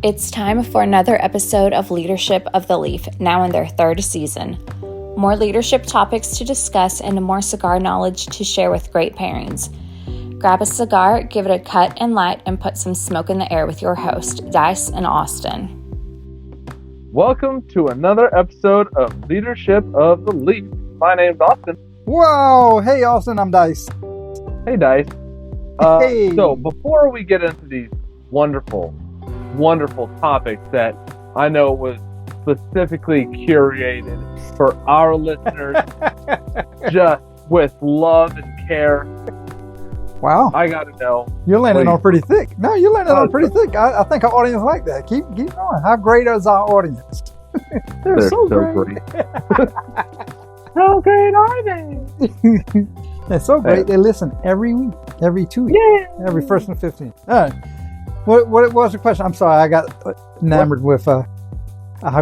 It's time for another episode of Leadership of the Leaf, now in their third season. More leadership topics to discuss and more cigar knowledge to share with great pairings. Grab a cigar, give it a cut and light, and put some smoke in the air with your host, Dice and Austin. Welcome to another episode of Leadership of the Leaf. My name's Austin. Whoa! Hey, Austin, I'm Dice. Hey, Dice. Hey. So, before we get into these wonderful topics that I know was specifically curated for our listeners, just with love and care. Wow. I gotta know. You're landing on pretty thick. No, you're landing on pretty thick. I think our audience like that. Keep going. How great is our audience? They're so great. How great are they? They're so great. They listen every week, every 2 weeks, every 1st and 15th. All right. What was the question? I'm sorry, I got enamored with how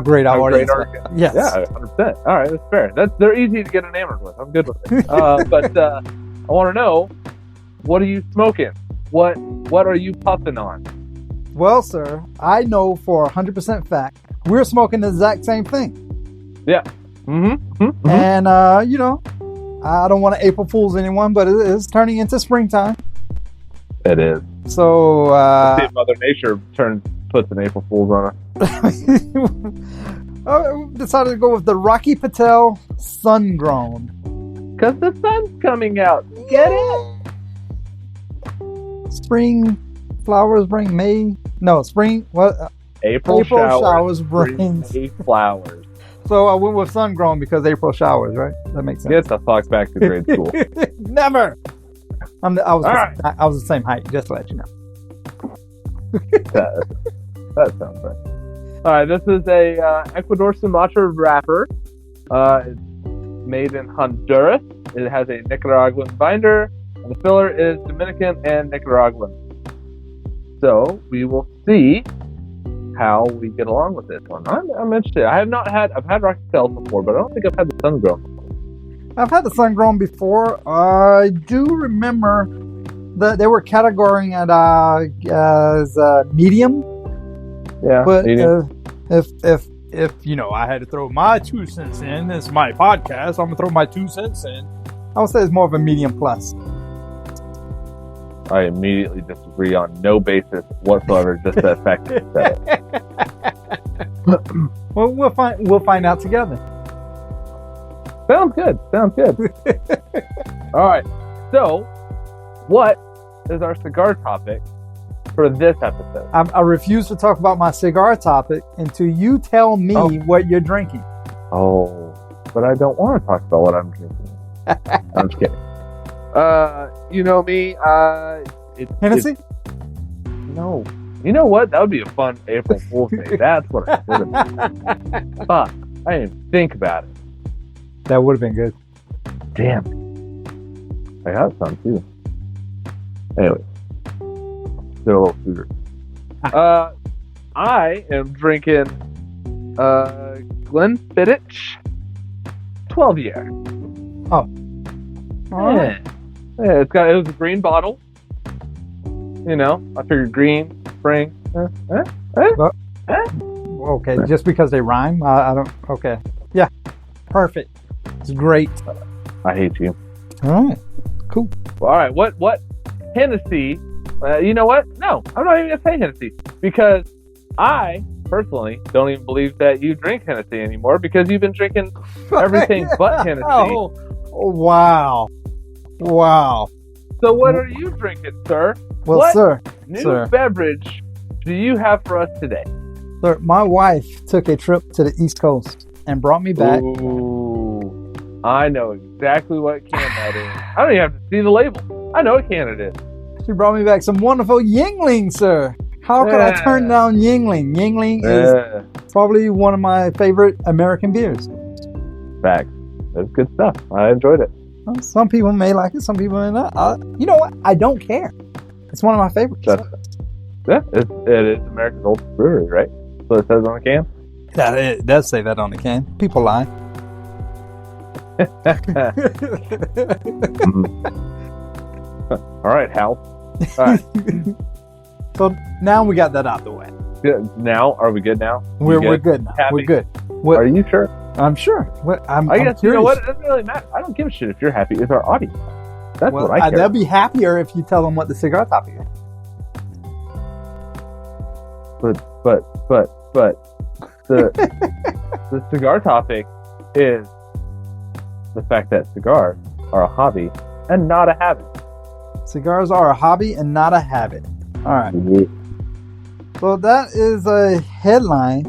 great our audience is. Yes. Yeah, 100%. All right, that's fair. They're easy to get enamored with. I'm good with it. But I want to know, what are you smoking? What are you puffing on? Well, sir, I know for 100% fact we're smoking the exact same thing. Yeah. Mm-hmm. And I don't want to April Fool's anyone, but it is turning into springtime. It is. So see if Mother Nature puts an April Fool's on us. I decided to go with the Rocky Patel Sun Grown. Because the sun's coming out. Get it? Spring flowers bring May. No, spring. What? April showers bring May flowers. So I went with sun grown because April showers, right? That makes sense. Get the fuck back to grade school. Never. I was the same height, just to let you know. that sounds right. All right, this is a Ecuador Sumatra wrapper. It's made in Honduras. It has a Nicaraguan binder, and the filler is Dominican and Nicaraguan. So we will see how we get along with this one. I'm interested. I've had Rocky Patel before, but I don't think I've had the sun grown before. I've had the sun grown before. I do remember that they were categorizing it as medium. Yeah, but medium. If I had to throw my 2 cents in, it's my podcast, I'm gonna throw my 2 cents in. I would say it's more of a medium plus. I immediately disagree on no basis whatsoever, just the fact that you said it. Well, we'll find out together. Sounds good. All right. So, what is our cigar topic for this episode? I refuse to talk about my cigar topic until you tell me what you're drinking. Oh, but I don't want to talk about what I'm drinking. I'm just kidding. You know me. Hennessy? No. You know what? That would be a fun April Fool's Day. That's what I would have been. Fuck. I didn't even think about it. That would have been good. Damn. I got some too. Anyway. They're a little sweeter. I am drinking Glenfiddich 12 year. Oh. Yeah. Yeah, it was a green bottle. You know, I figured green, spring. Okay, just because they rhyme, I don't. Okay, yeah, perfect. It's great. I hate you. All right, cool. Well, all right, what Hennessy? You know what? No, I'm not even gonna say Hennessy because I personally don't even believe that you drink Hennessy anymore because you've been drinking everything but Hennessy. Oh, wow. So what are you drinking, sir? Well, what sir, new beverage do you have for us today? Sir, my wife took a trip to the East Coast and brought me back. Ooh, I know exactly what can that is. I don't even have to see the label. I know what can it is. She brought me back some wonderful Yingling, sir. How could I turn down Yingling? Yingling is probably one of my favorite American beers. Facts. That's good stuff. I enjoyed it. Well, some people may like it, some people may not. You know what? I don't care. It's one of my favorites. It is America's oldest brewery, right? So it says on the can? Yeah, it does say that on the can. People lie. All right, Hal. All right. So now we got that out the way. Good. Now, are we good now? We're good now. Happy? We're good. Are you sure? I'm sure. I'm guess curious. You know what? It doesn't really matter. I don't give a shit if you're happy with our audience. That's what I care. They'll be happier if you tell them what the cigar topic is. But the the cigar topic is the fact that cigars are a hobby and not a habit. Cigars are a hobby and not a habit. All right. Mm-hmm. So that is a headline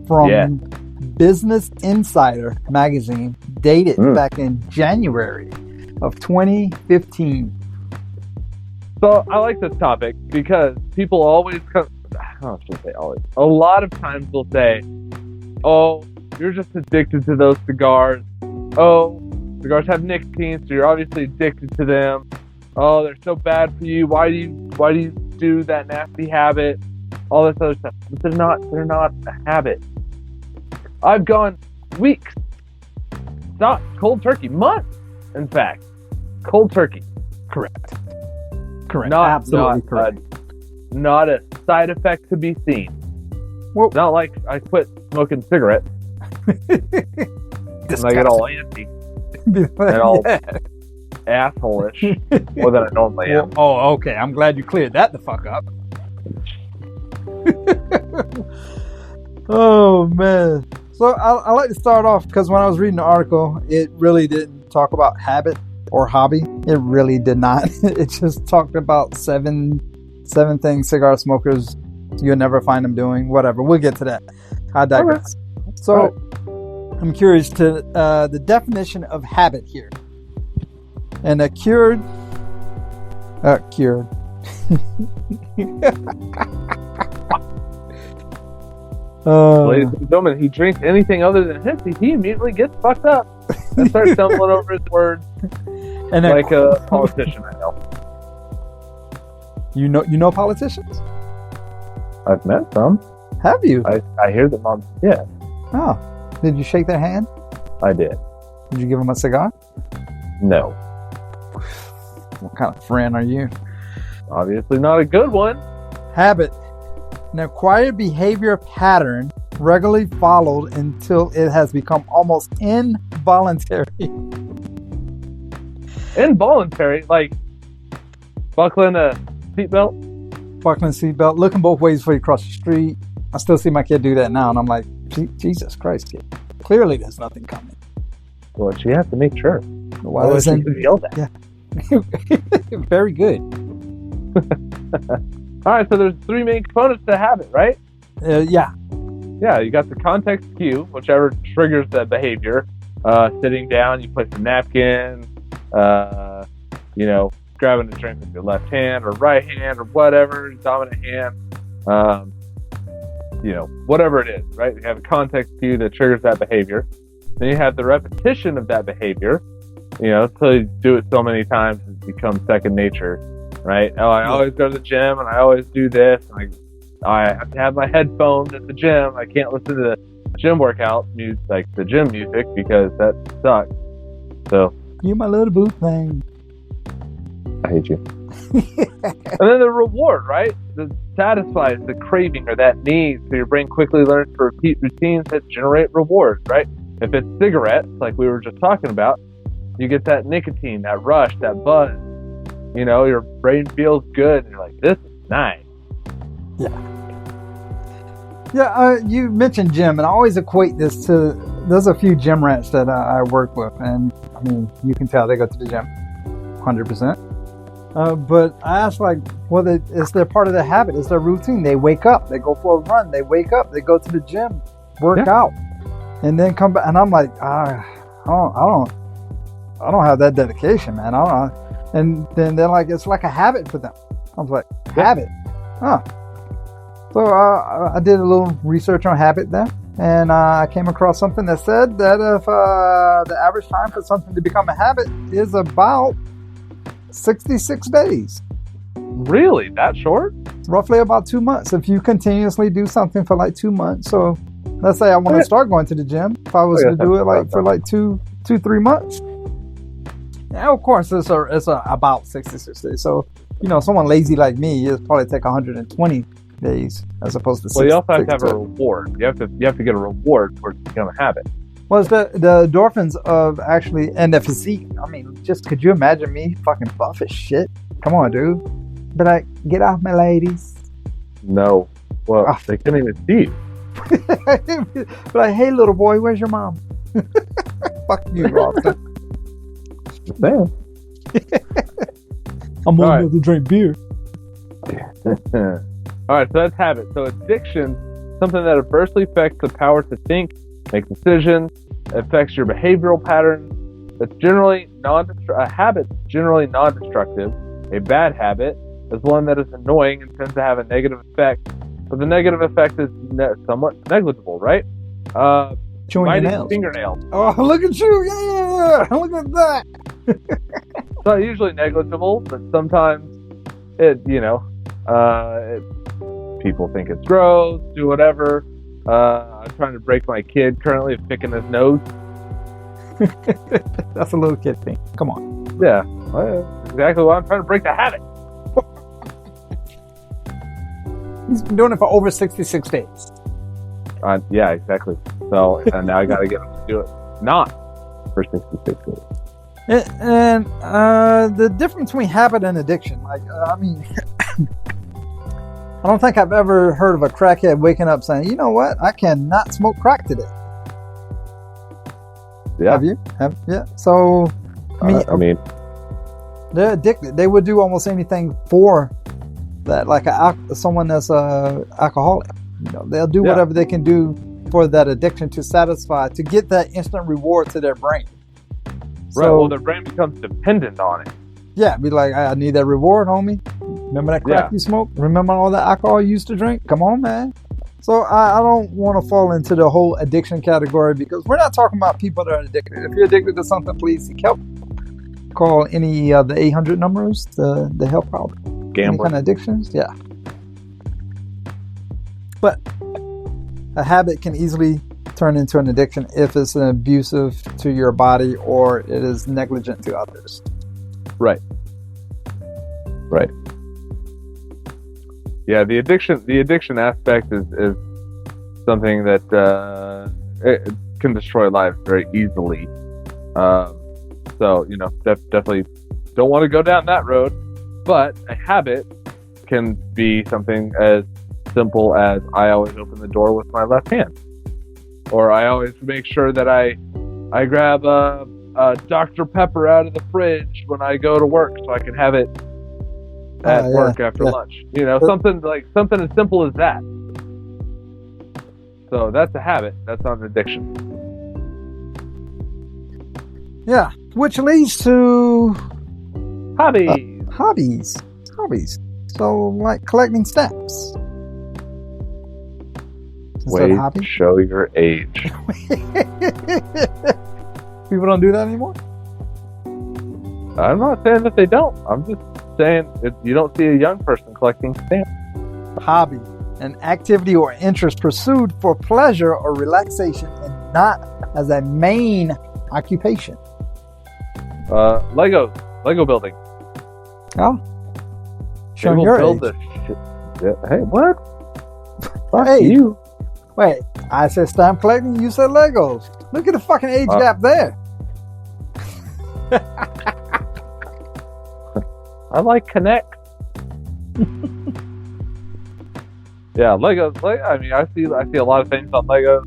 from Business Insider magazine, dated back in January of 2015. So I like this topic because people always come. I shouldn't say always. A lot of times they'll say, "Oh, you're just addicted to those cigars. Oh, cigars have nicotine, so you're obviously addicted to them. Oh, they're so bad for you. Why do you do that nasty habit? All this other stuff." But they're not a habit. I've gone weeks, not cold turkey, months, in fact, cold turkey. Correct. Absolutely correct. Not a side effect to be seen. Well, not like I quit smoking cigarettes and I get all antsy and all asshole-ish more than I normally am. Oh, okay. I'm glad you cleared that the fuck up. Oh, man. So I like to start off because when I was reading the article, it really didn't talk about habit or hobby. It really did not. It just talked about seven things cigar smokers, you'll never find them doing, whatever. We'll get to that. I digress. Okay. So I'm curious to the definition of habit here. And a cured. Ladies and gentlemen, he drinks anything other than hissy, he immediately gets fucked up and starts stumbling over his words and like a politician I know. You know politicians? I've met some. Have you? I hear that mom. Yeah. Oh, did you shake their hand? I did. Did you give them a cigar? No. What kind of friend are you? Obviously not a good one. Habit. An acquired behavior pattern regularly followed until it has become almost involuntary. Involuntary? Like buckling a seatbelt? Buckling a seatbelt, looking both ways before you cross the street. I still see my kid do that now, and I'm like, Jesus Christ, kid. Clearly there's nothing coming. Well, she has to make sure. Well, she yelled at. Yeah. Very good. All right, so there's three main components to habit, right? Yeah. Yeah, you got the context cue, whichever triggers that behavior. Sitting down, you place a napkin, grabbing a drink with your left hand or right hand or whatever, dominant hand, whatever it is, right? You have a context cue that triggers that behavior. Then you have the repetition of that behavior, until you do it so many times it becomes second nature, right? Oh, I always go to the gym and I always do this. And I have to have my headphones at the gym. I can't listen to the gym workout music, like the gym music, because that sucks. So you my little boo thing. I hate you. And then the reward, right? That satisfies the craving or that need, so your brain quickly learns to repeat routines that generate rewards, right? If it's cigarettes, like we were just talking about, you get that nicotine, that rush, that buzz. Your brain feels good, and you're like, this is nice. Yeah, you mentioned gym, and I always equate this to, there's a few gym rats that I work with, and I mean, you can tell they go to the gym 100%. But I asked, is there part of their habit? Is their routine? They wake up, they go for a run, they wake up, they go to the gym, work out, and then come back. And I'm like, I don't have that dedication, man. I don't know. And then they're like, it's like a habit for them. I was like, habit? Huh. So I did a little research on habit then, and I came across something that said that if the average time for something to become a habit is about 66 days. Really? That short? Roughly about 2 months. If you continuously do something for like 2 months. So let's say I want to start going to the gym. If I was to do it for 3 months. Now, of course, it's about 66 days. So, someone lazy like me, it'll probably take 120 days as opposed to 6. Well, you also have to have a reward. You have to get a reward for it to become a habit. Well, it's the endorphins of actually, and the physique. I mean, just could you imagine me fucking buff as shit? Come on, dude. But like, get off my ladies. No. Well, they couldn't even see you. But like, hey, little boy, where's your mom? Fuck you, Austin. Man. I'm going to drink beer. All right, so that's habit. So addiction, something that adversely affects the power to think, make decisions, affects your behavioral patterns. That's generally a habit generally non-destructive. A bad habit is one that is annoying and tends to have a negative effect, but the negative effect is somewhat negligible, right? Chewing your nails. Fingernails. Oh, look at you! Yeah, look at that. It's not usually negligible, but sometimes people think it's gross, do whatever. I'm trying to break my kid currently of picking his nose. That's a little kid thing. Come on. Yeah, exactly what I'm trying to break the habit. He's been doing it for over 66 days. Yeah, exactly. So, and now I got to get him to do it not for 66 days. And the difference between habit and addiction, I don't think I've ever heard of a crackhead waking up saying, you know what, I cannot smoke crack today. Yeah. Have you? Yeah. So, I mean, they're addicted. They would do almost anything for that, like someone that's alcoholic. They'll do whatever they can do for that addiction to satisfy, to get that instant reward to their brain. Right. Well, their brain becomes dependent on it. Yeah, be like, I need that reward, homie. Remember that crack you smoked? Remember all that alcohol you used to drink? Come on, man. So I don't want to fall into the whole addiction category, because we're not talking about people that are addicted. If you're addicted to something, please seek help. Call any of the 800 numbers to help out. Gambling. Any kind of addictions, yeah. But a habit can easily turn into an addiction if it's an abusive to your body or it is negligent to others. Right. Yeah, the addiction aspect is something that it can destroy lives very easily. So definitely don't want to go down that road. But a habit can be something as simple as I always open the door with my left hand, or I always make sure that I grab a Dr. Pepper out of the fridge when I go to work so I can have it at work after lunch. Something as simple as that. So that's a habit. That's not an addiction. Yeah, which leads to hobbies. Hobbies. So, like collecting stamps. Way to show your age. People don't do that anymore? I'm not saying that they don't. I'm just saying you don't see a young person collecting stamps. Hobby, an activity or interest pursued for pleasure or relaxation and not as a main occupation. Lego building. Oh, showing your age. Hey, what? Hey, you. Wait, I said stamp collecting, you said Legos. Look at the fucking age gap there. I like Connect. Yeah, Legos. I mean, I see a lot of things on Legos.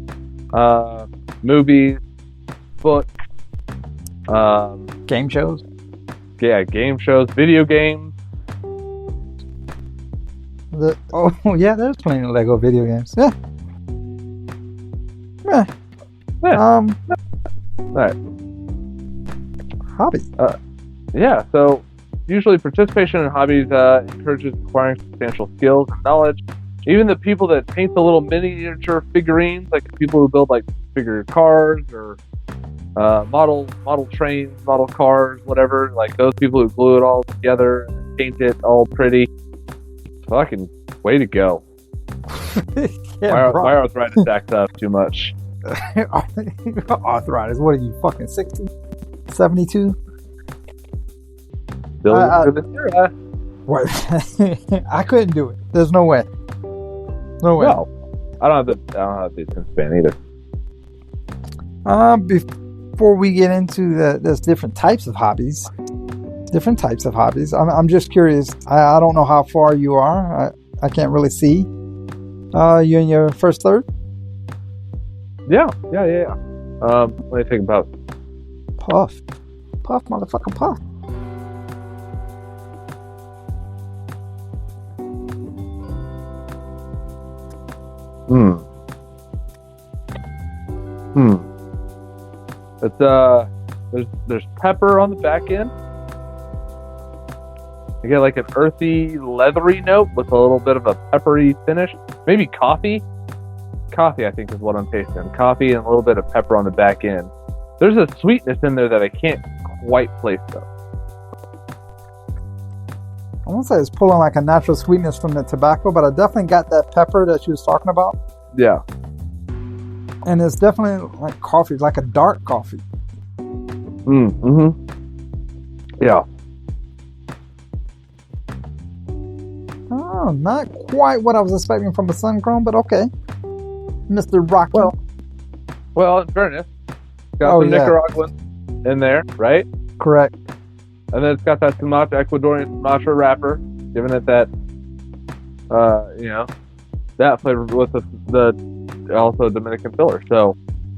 Movies, books, game shows. Yeah, game shows, video games. There's plenty of Lego video games. Yeah. Right. Hobby. Yeah. So usually participation in hobbies encourages acquiring substantial skills and knowledge. Even the people that paint the little miniature figurines, like the people who build like figure cars or model trains, model cars, whatever, like those people who glue it all together and paint it all pretty. Fucking way to go. My arthritis acts up too much. Arthritis? What are you, fucking 60? 72? What? I couldn't do it. There's no way. No way. Well, I don't have the attention span either. Before we get into there's different types of hobbies. I'm just curious. I don't know how far you are. I can't really see. You in your first third? Yeah. Let me think about. Puff, motherfucker, puff. It's there's pepper on the back end. You get like an earthy, leathery note with a little bit of a peppery finish. Maybe coffee. Coffee, I think, is what I'm tasting. Coffee and a little bit of pepper on the back end. There's a sweetness in there that I can't quite place though. I won't say it's pulling like a natural sweetness from the tobacco, but I definitely got that pepper that you was talking about. Yeah. And it's definitely like coffee, like a dark coffee. Yeah. Oh, not quite what I was expecting from a sun grown, but okay. Mr. Rocky. Well, in fairness, it's got some Nicaraguan in there, right? Correct. And then it's got that Ecuadorian Sumatra wrapper, giving it that, that flavor with the also Dominican filler. So,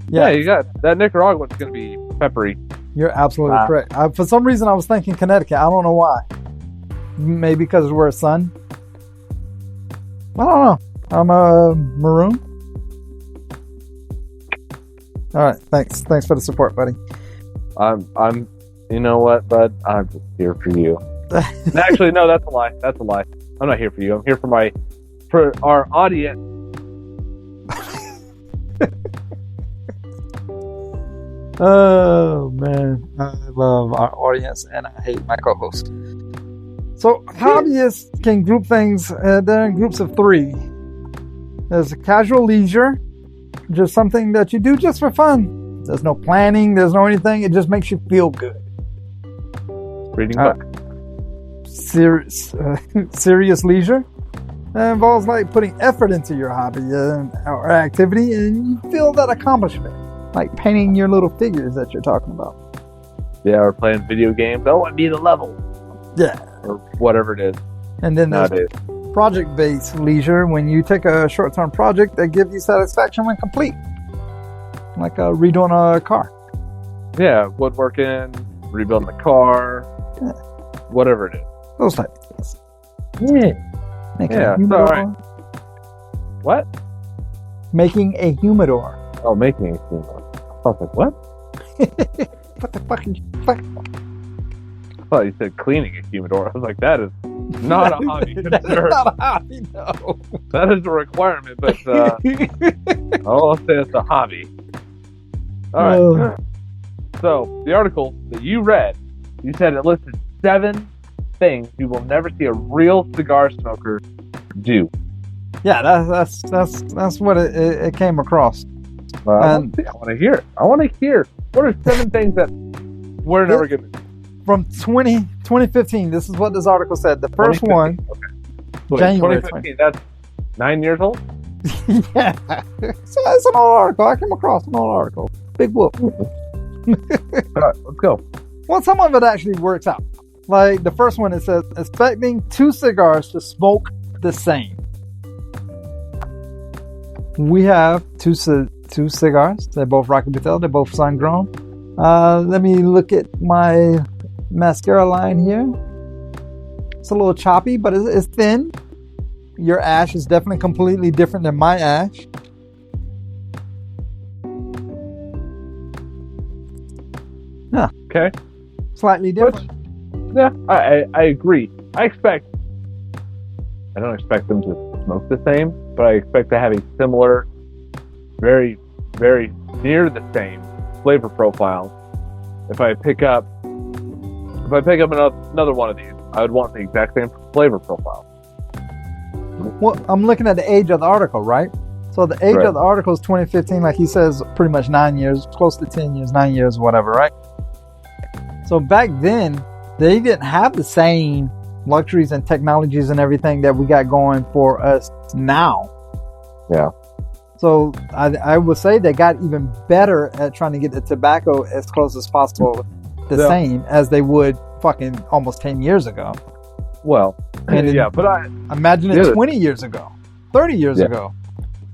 yeah, you got that Nicaraguan's going to be peppery. You're absolutely correct. For some reason, I was thinking Connecticut. I don't know why. Maybe because we're a sun. I don't know. I'm a maroon. All right. Thanks for the support, buddy. I'm. You know what, bud? I'm just here for you. Actually, no, that's a lie. I'm not here for you. I'm here for our audience. Oh man, I love our audience and I hate my co-host. So hobbyists can group things. They're in groups of 3. There's a casual leisure, just something that you do just for fun. There's no planning. There's no anything. It just makes you feel good. Reading book. Serious leisure. That involves like putting effort into your hobby or activity, and you feel that accomplishment, like painting your little figures that you're talking about. Yeah, or playing video games. I want to be the level. Yeah, or whatever it is. And then there's project-based leisure, when you take a short-term project that gives you satisfaction when complete, like redoing a car. Yeah, woodworking, rebuilding the car, whatever it is. Those type of things. Yeah. All right. What? Making a humidor. Oh, making a humidor. I was like, what? What the fuck? I thought you said cleaning a humidor. I was like, that is not a hobby. That's not a hobby, no. That is a requirement, but I'll say it's a hobby. All right. So, the article that you read, you said it listed 7 things you will never see a real cigar smoker do. Yeah, that's what it came across. I want to hear it. I want to hear. What are 7 things that we're never going to do? From 2015, this is what this article said. The first one, January 2015, that's 9 years old? Yeah. So that's an old article. I came across an old article. Big whoop. All right, let's go. Well, some of it actually works out. Like the first one, it says, expecting 2 cigars to smoke the same. We have two cigars. They're both Rocky Patel. They're both sun grown. Let me look at my mascara line here. It's a little choppy, but it's thin. Your ash is definitely completely different than my ash. Yeah. Okay. Slightly different. Yeah, I agree. I don't expect them to smoke the same, but I expect to have a similar, very, very near the same flavor profile. If I pick up another one of these, I would want the exact same flavor profile. Well, I'm looking at the age of the article, right? So the age of the article is 2015, like he says, pretty much 9 years, close to 10 years, 9 years, whatever, right? So back then, they didn't have the same luxuries and technologies and everything that we got going for us now. Yeah. So I would say they got even better at trying to get the tobacco as close as possible the same as they would fucking almost 10 years ago. Well, and but I imagine it 20 years ago, 30 years ago.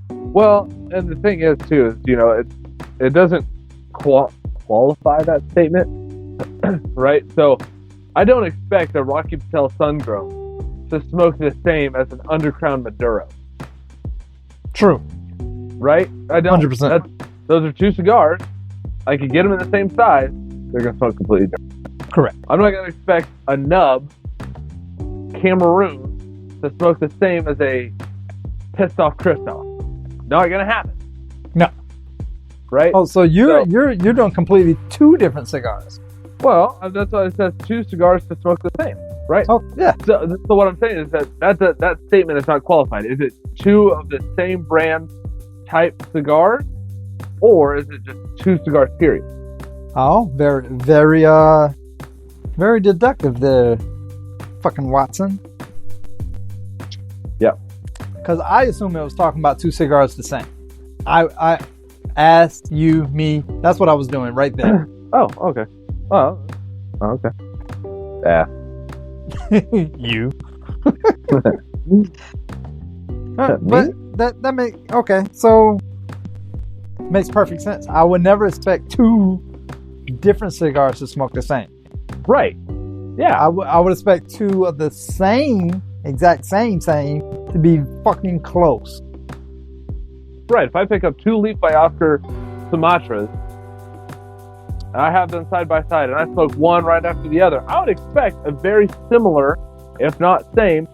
Well, and the thing is too is it doesn't qualify that statement, right? So I don't expect a Rocky Patel sun-grown to smoke the same as an undercrown Maduro. True. Right? I don't. 100%. Those are two cigars. I could get them in the same size. They're going to smoke completely different. Correct. I'm not going to expect a nub Cameroon to smoke the same as a pissed off Christoph. Not going to happen. No. Right? Oh, so you're doing completely two different cigars. Well, that's why it says two cigars to smoke the same, right? Oh, yeah. So what I'm saying is that statement is not qualified. Is it two of the same brand type cigars, or is it just two cigars, period? Oh, very, very, very deductive there, fucking Watson. Yeah. Because I assume it was talking about two cigars the same. I asked you, me. That's what I was doing right there. Oh, okay. Oh, okay. Yeah. You. But that makes okay. So makes perfect sense. I would never expect two different cigars to smoke the same. Right. Yeah. I would expect two of the exact same to be fucking close. Right. If I pick up two Leaf by Oscar Sumatras, and I have them side by side, and I smoke one right after the other, I would expect a very similar, if not same,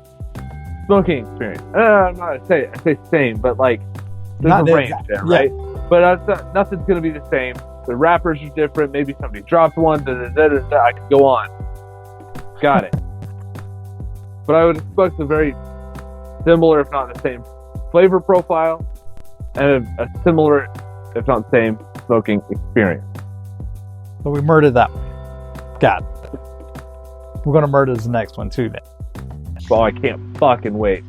smoking experience. I'm not going to say same, but like there's a range there, right? Yeah. But nothing's going to be the same. The wrappers are different. Maybe somebody dropped one. I could go on. Got it. But I would expect a very similar, if not the same, flavor profile and a similar, if not same, smoking experience. So we murdered that one. Got it. We're going to murder the next one too then. Oh, I can't fucking wait.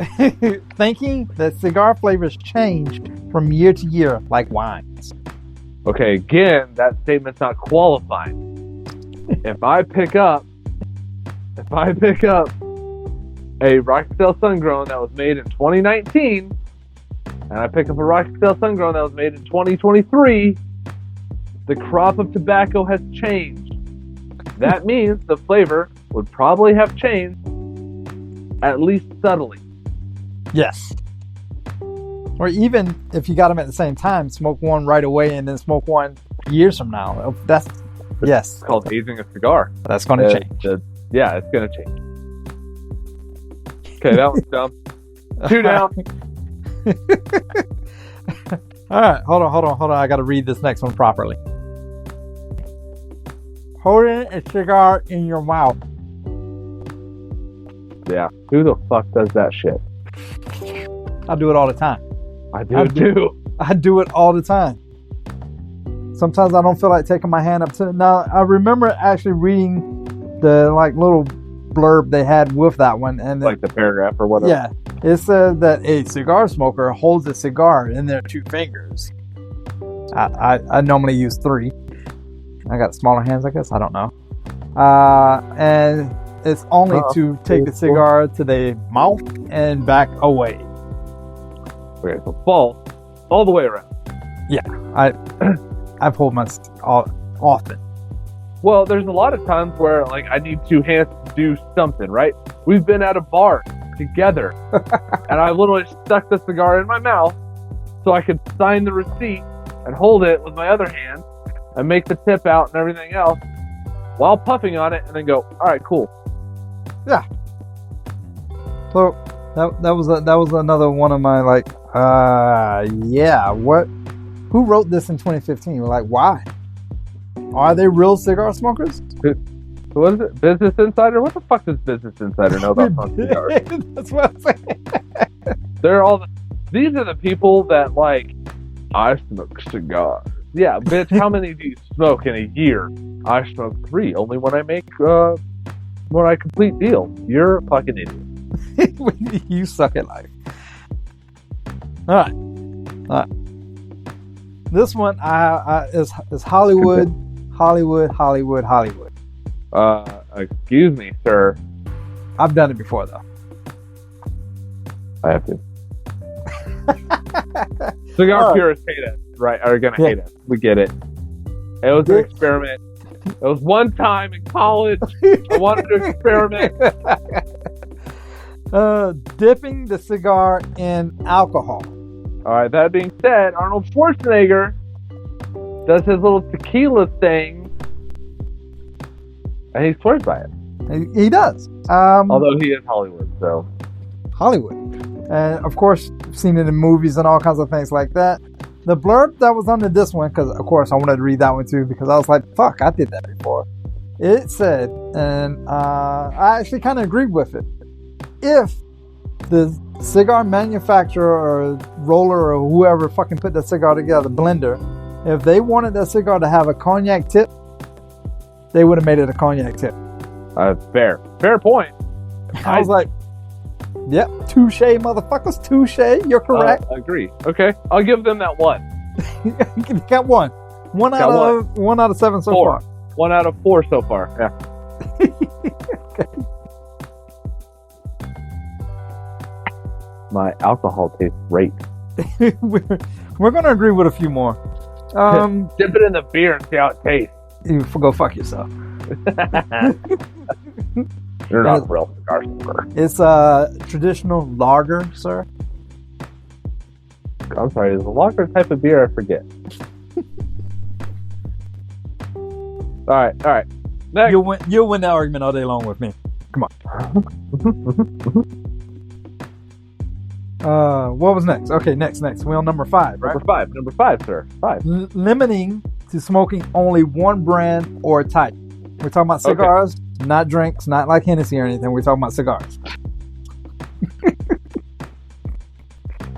Thinking that cigar flavors change from year to year like wines. Okay, again, that statement's not qualified. If I pick up a Rocky Patel Sun-Grown that was made in 2019, and I pick up a Rocky Patel Sun-Grown that was made in 2023, the crop of tobacco has changed. That means the flavor would probably have changed, at least subtly. Yes. Or even if you got them at the same time, smoke one right away and then smoke one years from now. It's called aging a cigar. That's going to change. Yeah, it's going to change. Okay, that one's dumb. 2 down. All right, hold on. I got to read this next one properly. Holding a cigar in your mouth. Yeah, who the fuck does that shit? I do it all the time. I do too. I do it all the time. Sometimes I don't feel like taking my hand up to it. Now, I remember actually reading the little blurb they had with that one. And like the paragraph or whatever. Yeah. It said that a cigar smoker holds a cigar in their 2 fingers. I normally use 3. I got smaller hands, I guess. I don't know. And it's only to take the cigar to the mouth and back away. Okay, so fall all the way around. Yeah, I've pulled my often. Well, there's a lot of times where I need 2 hands to do something, right? We've been at a bar together, and I literally stuck the cigar in my mouth so I could sign the receipt and hold it with my other hand and make the tip out and everything else while puffing on it, and then go, all right, cool. Yeah. So that was another one of my what? Who wrote this in 2015? We're like, why? Are they real cigar smokers? What is it? Business Insider? What the fuck does Business Insider know about cigars? That's what I'm saying. These are the people that I smoke cigars. Yeah, bitch, how many do you smoke in a year? I smoke 3, only when I complete deals. You're a fucking idiot. You suck at life. All right. This one is Hollywood, Hollywood, Hollywood, Hollywood. Excuse me, sir. I've done it before, though. I have to. Cigar purists hate us, right? Are gonna hate us. We get it. It was an experiment. It was one time in college. I wanted to experiment. Dipping the cigar in alcohol. All right. That being said, Arnold Schwarzenegger does his little tequila thing, and he swears by it. He does. Although he is Hollywood, so Hollywood, and of course, seen it in movies and all kinds of things like that. The blurb that was under this one, because of course I wanted to read that one too, because I was like, "Fuck, I did that before." It said, and I actually kind of agreed with it. If the cigar manufacturer or roller or whoever fucking put the cigar together, blender, if they wanted that cigar to have a cognac tip, they would have made it a cognac tip. Fair point. I was like, yep, touche, motherfuckers, touche. You're correct. I agree. Okay, I'll give them that one. You got one. One out of 7 so far. 1 out of 4 so far. Yeah. Okay. My alcohol tastes great. We're going to agree with a few more. Dip it in the beer and see how it tastes. You go fuck yourself. You're not a real cigar smoker. It's a traditional lager, sir. I'm sorry, is a lager type of beer? I forget. All right. Next. You'll win that argument all day long with me. Come on. What was next? Okay, next. We're on number 5, right? Number five, sir. 5. Limiting to smoking only one brand or type. We're talking about cigars, not drinks, not like Hennessy or anything. We're talking about cigars.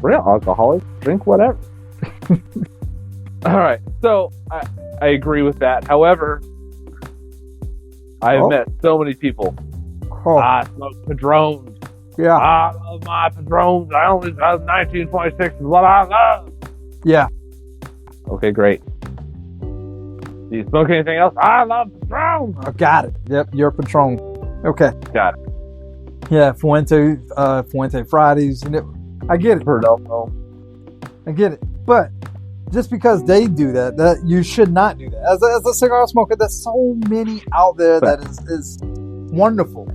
Real alcoholics drink whatever. All right, so I agree with that. However, I have met so many people. I smoke Padrones. Yeah. I love my Padrones. I only have 1926 is what I love. Yeah. Okay, great. Do you smoke anything else? I love Padrones. I got it. Yep, you're a Patron. Okay. Got it. Yeah, Fuente Fridays. I get it. Perdomo. I get it. But just because they do that you should not do that. As a cigar smoker, there's so many out there that is wonderful.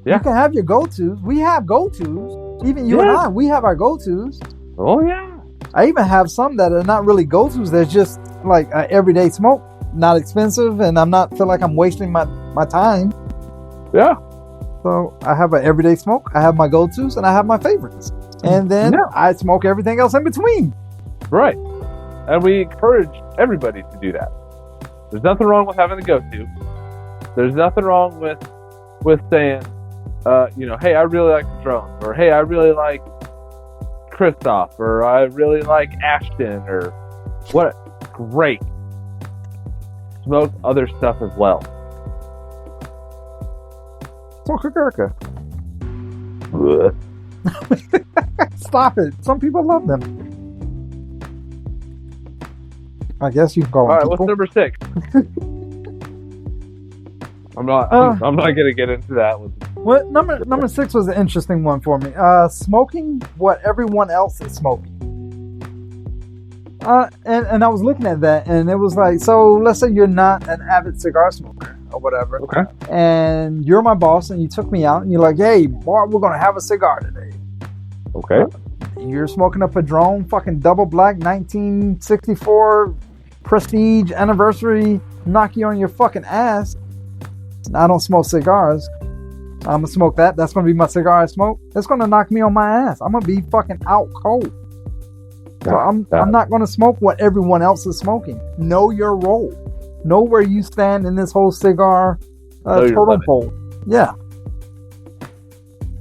Yeah. You can have your go-tos. We have go-tos. Even you and I, we have our go-tos. Oh, yeah. I even have some that are not really go-tos. They're just like an everyday smoke. Not expensive, and I'm not feel like I'm wasting my time. Yeah. So I have an everyday smoke. I have my go-tos, and I have my favorites. And then I smoke everything else in between. Right. And we encourage everybody to do that. There's nothing wrong with having a go-to. There's nothing wrong with saying, hey, I really like Padrones, or hey, I really like Christoph, or I really like Ashton, or what. Great. Smoke other stuff as well. Smoke a Gurkha. Stop it. Some people love them. I guess you can call them. All right, people. what's number 6? I'm not gonna get into that one. Well, number 6 was an interesting one for me. Smoking what everyone else is smoking. And I was looking at that, and it was like, so let's say you're not an avid cigar smoker or whatever, okay, and you're my boss, and you took me out, and you're like, hey, boy, we're gonna have a cigar today. Okay. You're smoking a Padron, fucking double black, 1964 Prestige anniversary, knock you on your fucking ass. I don't smoke cigars. I'm gonna smoke that. That's gonna be my cigar I smoke. It's gonna knock me on my ass. I'm gonna be fucking out cold. So I'm not going to smoke what everyone else is smoking. Know your role. Know where you stand in this whole cigar totem pole. Yeah.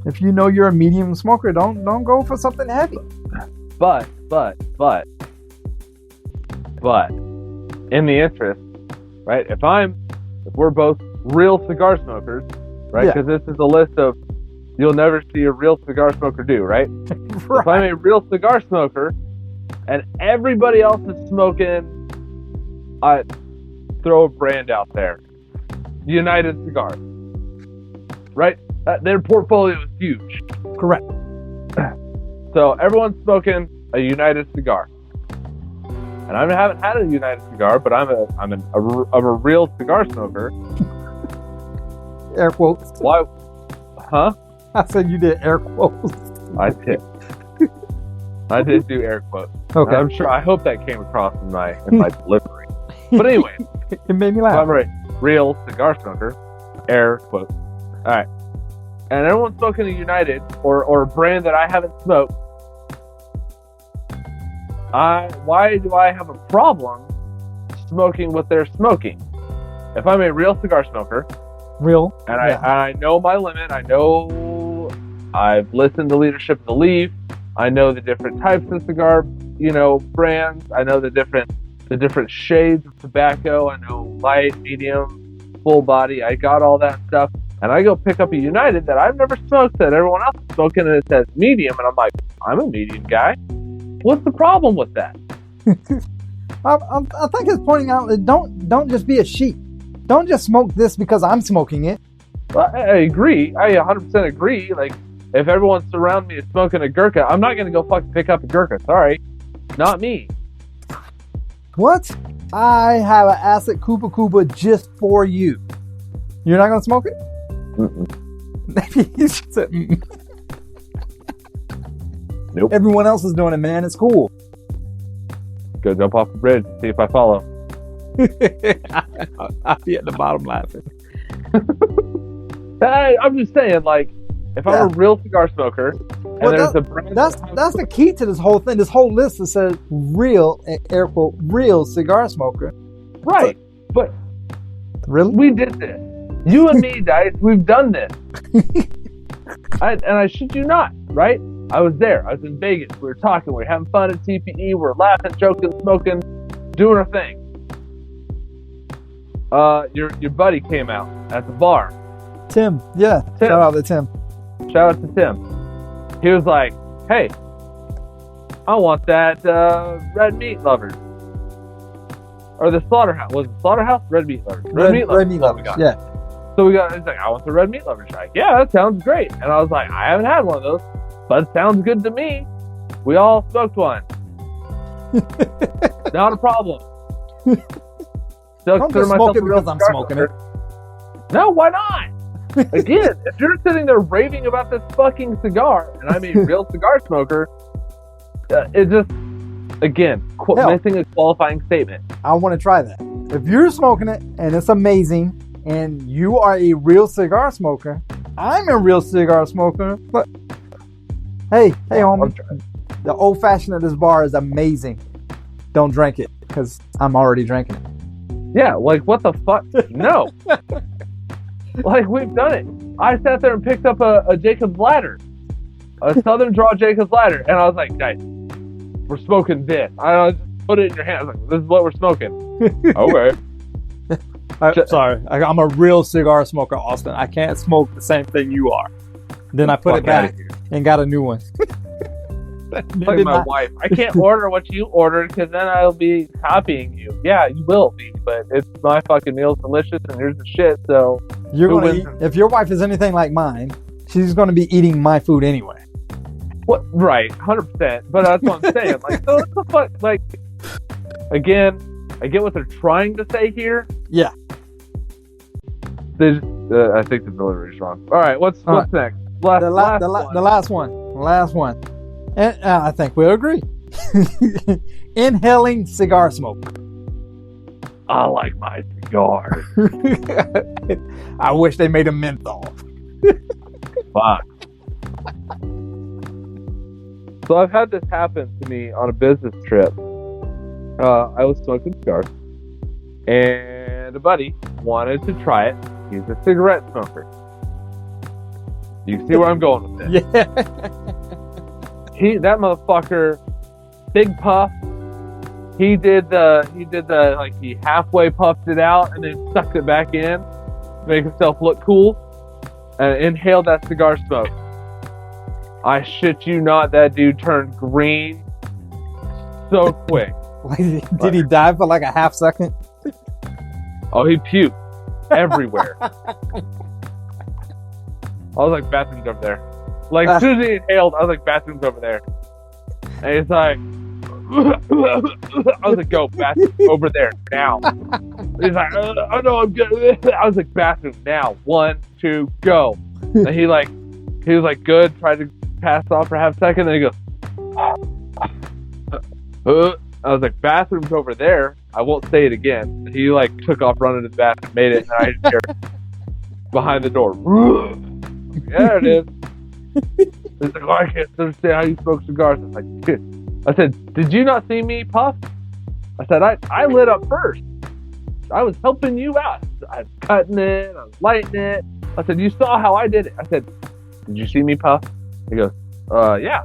If you know you're a medium smoker, don't go for something heavy. But in the interest, right? If we're both real cigar smokers, right? Because this is a list of you'll never see a real cigar smoker do, right? Right. If I'm a real cigar smoker, and everybody else is smoking, I throw a brand out there. United Cigars. Right? Their portfolio is huge. Correct. So everyone's smoking a United cigar. And I haven't had a United cigar, but I'm a real cigar smoker. Air quotes. Why? Huh? I said you did air quotes. I did. I did do air quotes. Okay. I'm sure. I hope that came across in my delivery. But anyway, it made me laugh. I'm a real cigar smoker. Air quotes. All right. And everyone's smoking a United or a brand that I haven't smoked. Why do I have a problem smoking what they're smoking? If I'm a real cigar smoker, and I know my limit, I know I've listened to Leadership of the Leaf, I know the different types of cigar, brands, I know the different shades of tobacco, I know light, medium, full body, I got all that stuff, and I go pick up a United that I've never smoked that everyone else is smoking, and it says medium, and I'm like, I'm a medium guy. What's the problem with that? I think it's pointing out that don't just be a sheep. Don't just smoke this because I'm smoking it. Well, I agree. I 100% agree. Like, if everyone around me is smoking a Gurkha, I'm not going to go fucking pick up a Gurkha. Sorry. Not me. What? I have an acid Koopa Koopa just for you. You're not going to smoke it? Mm-mm. He said, mm-mm. Nope. Everyone else is doing it, man. It's cool. Go jump off the bridge and see if I follow. I'll be at the bottom laughing. I'm just saying, like, if I'm a real cigar smoker, and there's a brand that's the key to this whole thing. This whole list that says real, air quote, real cigar smoker. Right. But really, we did this. You and me, Dice, we've done this. And I shit you not, right? I was there. I was in Vegas. We were talking. We were having fun at TPE. We were laughing, joking, smoking, doing our thing. Your buddy came out at the bar. Tim. Yeah. Tim. Shout out to Tim. Shout out to Tim. He was like, hey, I want that red meat lovers. Or the slaughterhouse. Was it slaughterhouse? Red meat lovers. Red meat lovers. Yeah. So he's like, I want the red meat lovers. Like, yeah, that sounds great. And I was like, I haven't had one of those, but it sounds good to me. We all smoked one. Not a problem. Still Don't consider just myself smoke it a real because I'm cigar smoking smoker. No, why not? Again, if you're sitting there raving about this fucking cigar, and I'm a real cigar smoker, it just, again, missing a qualifying statement. I want to try that. If you're smoking it and it's amazing, and you are a real cigar smoker, I'm a real cigar smoker, but hey, homie, the old fashioned at this bar is amazing. Don't drink it because I'm already drinking it. Yeah, like what the fuck? No. Like, we've done it. I sat there and picked up a Jacob's Ladder, a Southern Draw Jacob's Ladder, and I was like, guys, we're smoking this. I just put it in your hand. I was like, this is what we're smoking. Okay. Sorry, I'm a real cigar smoker, Austin. I can't smoke the same thing you are. Then I put it back and got a new one. Like my wife. I can't order what you ordered because then I'll be copying you. Yeah, you will be, but it's my fucking meal's delicious and yours is shit, so you're gonna eat, if your wife is anything like mine, she's gonna be eating my food anyway. What? Right, 100%. But that's what I'm saying. Like, so what the fuck? Like, again, I get what they're trying to say here. Yeah. They just, I think the delivery is wrong. All right, what's next? The last one. And I think we'll agree. Inhaling cigar smoke. I like my cigar. I wish they made a menthol. Fuck. So I've had this happen to me on a business trip. I was smoking cigars, and a buddy wanted to try it. He's a cigarette smoker. You see where I'm going with this? Yeah. That motherfucker, big puff. He did the like, he halfway puffed it out and then sucked it back in to make himself look cool, and inhaled that cigar smoke. I shit you not, that dude turned green. so quick. Did he die for like a half second? Oh, he puked everywhere. I was like, bathroom's over there. Like, as soon as he inhaled, I was like, bathroom's over there. And he's like, I was like, go, bathroom over there now. He's like, oh no, I'm good. I was like, bathroom now. 1, 2, go. And he was like, good. Tried to pass off for half a second. Then he goes, I was like, bathroom's over there. I won't say it again. And he like took off running to the bathroom, made it, and I just heard behind the door. Yeah, it is. He's like, oh, I can't understand how you smoke cigars. I was like, dude. I said, did you not see me puff? I said, I lit up first. I was helping you out. I was cutting it. I was lighting it. I said, you saw how I did it. I said, did you see me puff? He goes, yeah.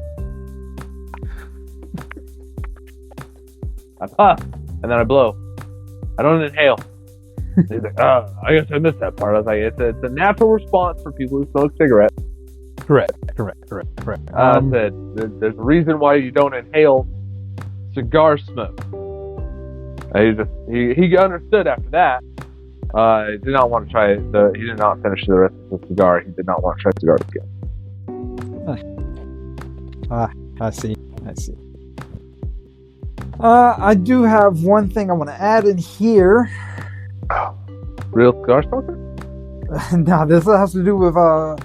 I puff, and then I blow. I don't inhale. He's like, oh, I guess I missed that part. I was like, it's a natural response for people who smoke cigarettes. Correct. I said, there's a reason why you don't inhale cigar smoke. He understood after that. He did not want to try he did not finish the rest of the cigar. He did not want to try cigars again. I see. I do have one thing I want to add in here. Oh, real cigar smoker? Now this has to do with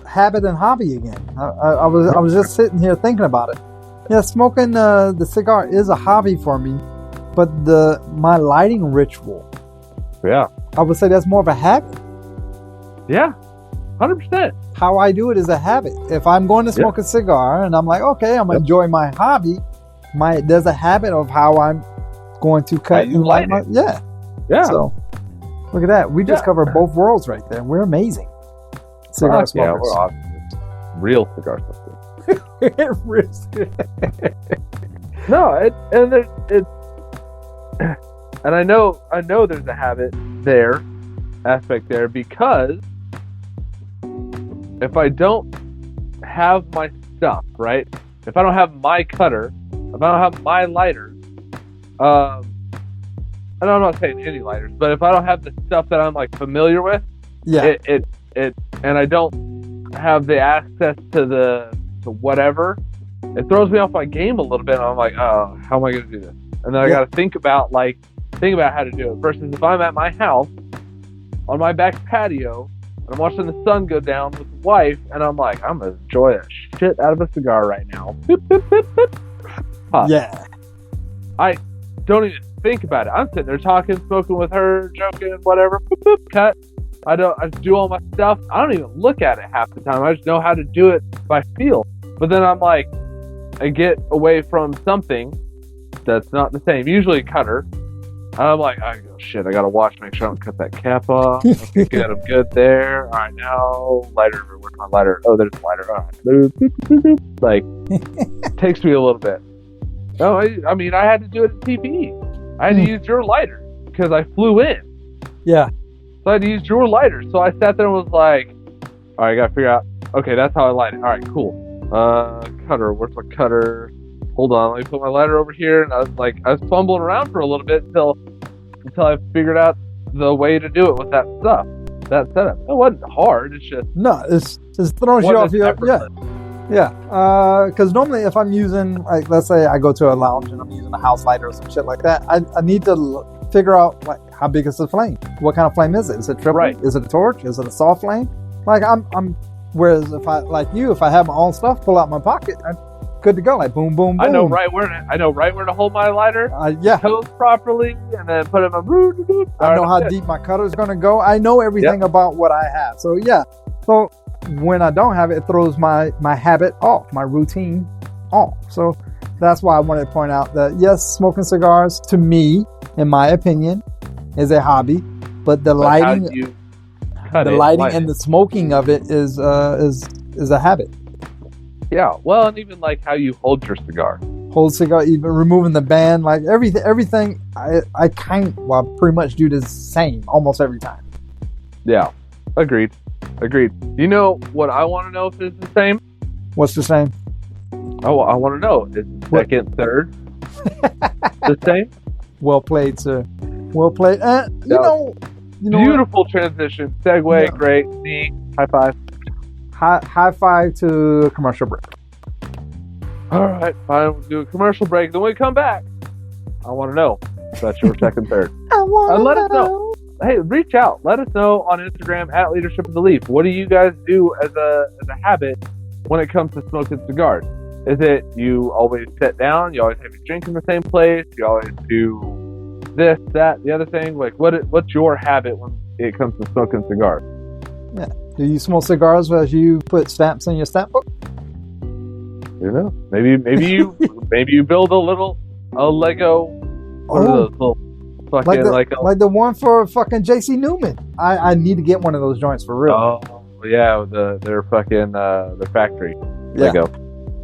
habit and hobby again. I was just sitting here thinking about it. Yeah, smoking the cigar is a hobby for me, but my lighting ritual. Yeah. I would say that's more of a habit. Yeah, 100%. How I do it is a habit. If I'm going to smoke a cigar and I'm like, okay, I'm enjoying my hobby. There's a habit of how I'm going to cut and light my yeah. So look at that. We just covered both worlds right there. We're amazing. Cigar smokers. Yeah, we're awesome. Real cigar smokers. No, and I know there's a habit aspect there, because if I don't have my stuff, right? If I don't have my cutter, if I don't have my lighters, and I'm not saying any lighters, but if I don't have the stuff that I'm like familiar with, and I don't have the access to whatever, it throws me off my game a little bit. And I'm like, oh, how am I going to do this? And then I got to think about how to do it. Versus if I'm at my house on my back patio and I'm watching the sun go down with the wife, and I'm like, I'm gonna enjoy the shit out of a cigar right now. Boop, boop, boop, boop. Yeah. I don't even think about it. I'm sitting there talking, smoking with her, joking, whatever. Boop, boop, cut. I do all my stuff. I don't even look at it half the time. I just know how to do it by feel. But then I'm like, I get away from something that's not the same. Usually cutter. I'm like, I go, shit, I gotta watch, make sure I don't cut that cap off. Okay, good, I'm good there. All right, now, lighter, where's my lighter? Oh, there's a lighter. All right. Boop, boop, boop, boop. Like, takes me a little bit. No, I mean, I had to do it at TPE. I had to use your lighter because I flew in. Yeah. So I had to use your lighter. So I sat there and was like, all right, I gotta figure out, okay, that's how I light it. All right, cool. Cutter, where's my cutter? Hold on, let me put my lighter over here. And I was fumbling around for a little bit until I figured out the way to do it with that stuff, that setup. It wasn't hard. It's just it's throws you off your because normally if I'm using, like, let's say I go to a lounge and I'm using a house lighter or some shit like that, I need to figure out, like, how big is the flame? What kind of flame is it? Is it triple? Right. Is it a torch? Is it a soft flame? Like I'm whereas if I have my own stuff, pull out my pocket, I'm good to go. Like boom, boom, boom. I know right where to hold my lighter. Hose properly, and then put it on. I know how deep my cutter is going to go. I know everything about what I have. So yeah. So when I don't have it, it throws my habit off, my routine off. So that's why I wanted to point out that yes, smoking cigars, to me, in my opinion, is a hobby, but the lighting and the smoking of it is a habit. Yeah, well, and even like how you hold your cigar. Hold cigar, even removing the band, like everything. I pretty much do the same almost every time. Yeah, agreed. You know what I want to know if it's the same? What's the same? Oh, I want to know. Is it second, third, The same. Well played, sir. Well played. Beautiful transition. Segue, yeah. Great. Me. High five. High five to a commercial break. All right, fine. We'll do a commercial break. Then when we come back, I want to know if that's your second, third. I want to let us know. Hey, reach out. Let us know on Instagram at Leadership of the Leaf. What do you guys do as a habit when it comes to smoking cigars? Is it you always sit down? You always have your drink in the same place? You always do this, that, the other thing? Like, what's your habit when it comes to smoking cigars? Yeah. Do you smoke cigars as you put stamps in your stamp book? You know, maybe you build a Lego. What are those little fucking like the one for fucking JC Newman. I need to get one of those joints for real. Oh yeah, their fucking their factory Lego.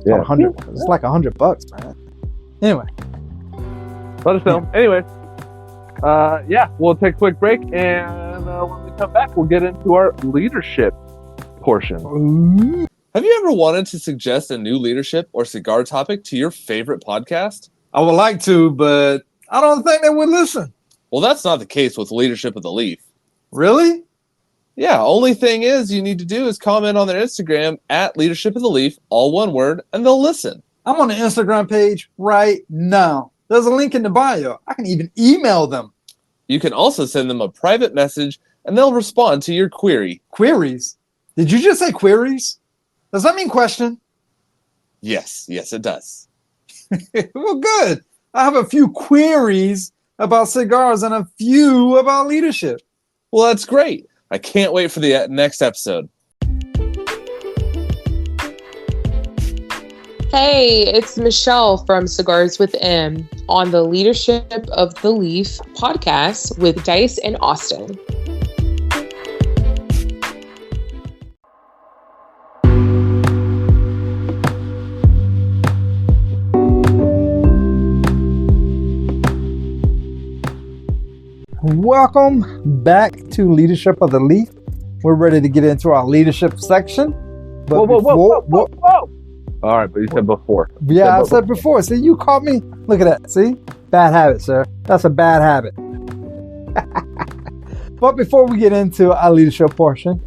Yeah, it's like $100, man. Anyway, let us know. Yeah. Anyways, we'll take a quick break, and when we come back, we'll get into our leadership portion. Ooh. Have you ever wanted to suggest a new leadership or cigar topic to your favorite podcast? I would like to, but I don't think they would listen. Well, that's not the case with Leadership of the Leaf. Really? Yeah, only thing is you need to do is comment on their Instagram at Leadership of the Leaf, all one word, and they'll listen. I'm on the Instagram page right now. There's a link in the bio. I can even email them. You can also send them a private message, and they'll respond to your query. Queries? Did you just say queries? Does that mean question? Yes, it does. Well, good. I have a few queries about cigars and a few about leadership. Well, that's great. I can't wait for the next episode. Hey, it's Michelle from Cigars with M on the Leadership of the Leaf podcast with Dice and Austin. Welcome back to Leadership of the Leaf. We're ready to get into our leadership section. But whoa. All right, but you said before. Yeah, I said before. See, you caught me. Look at that. See? Bad habit, sir. That's a bad habit. But before we get into our leadership portion,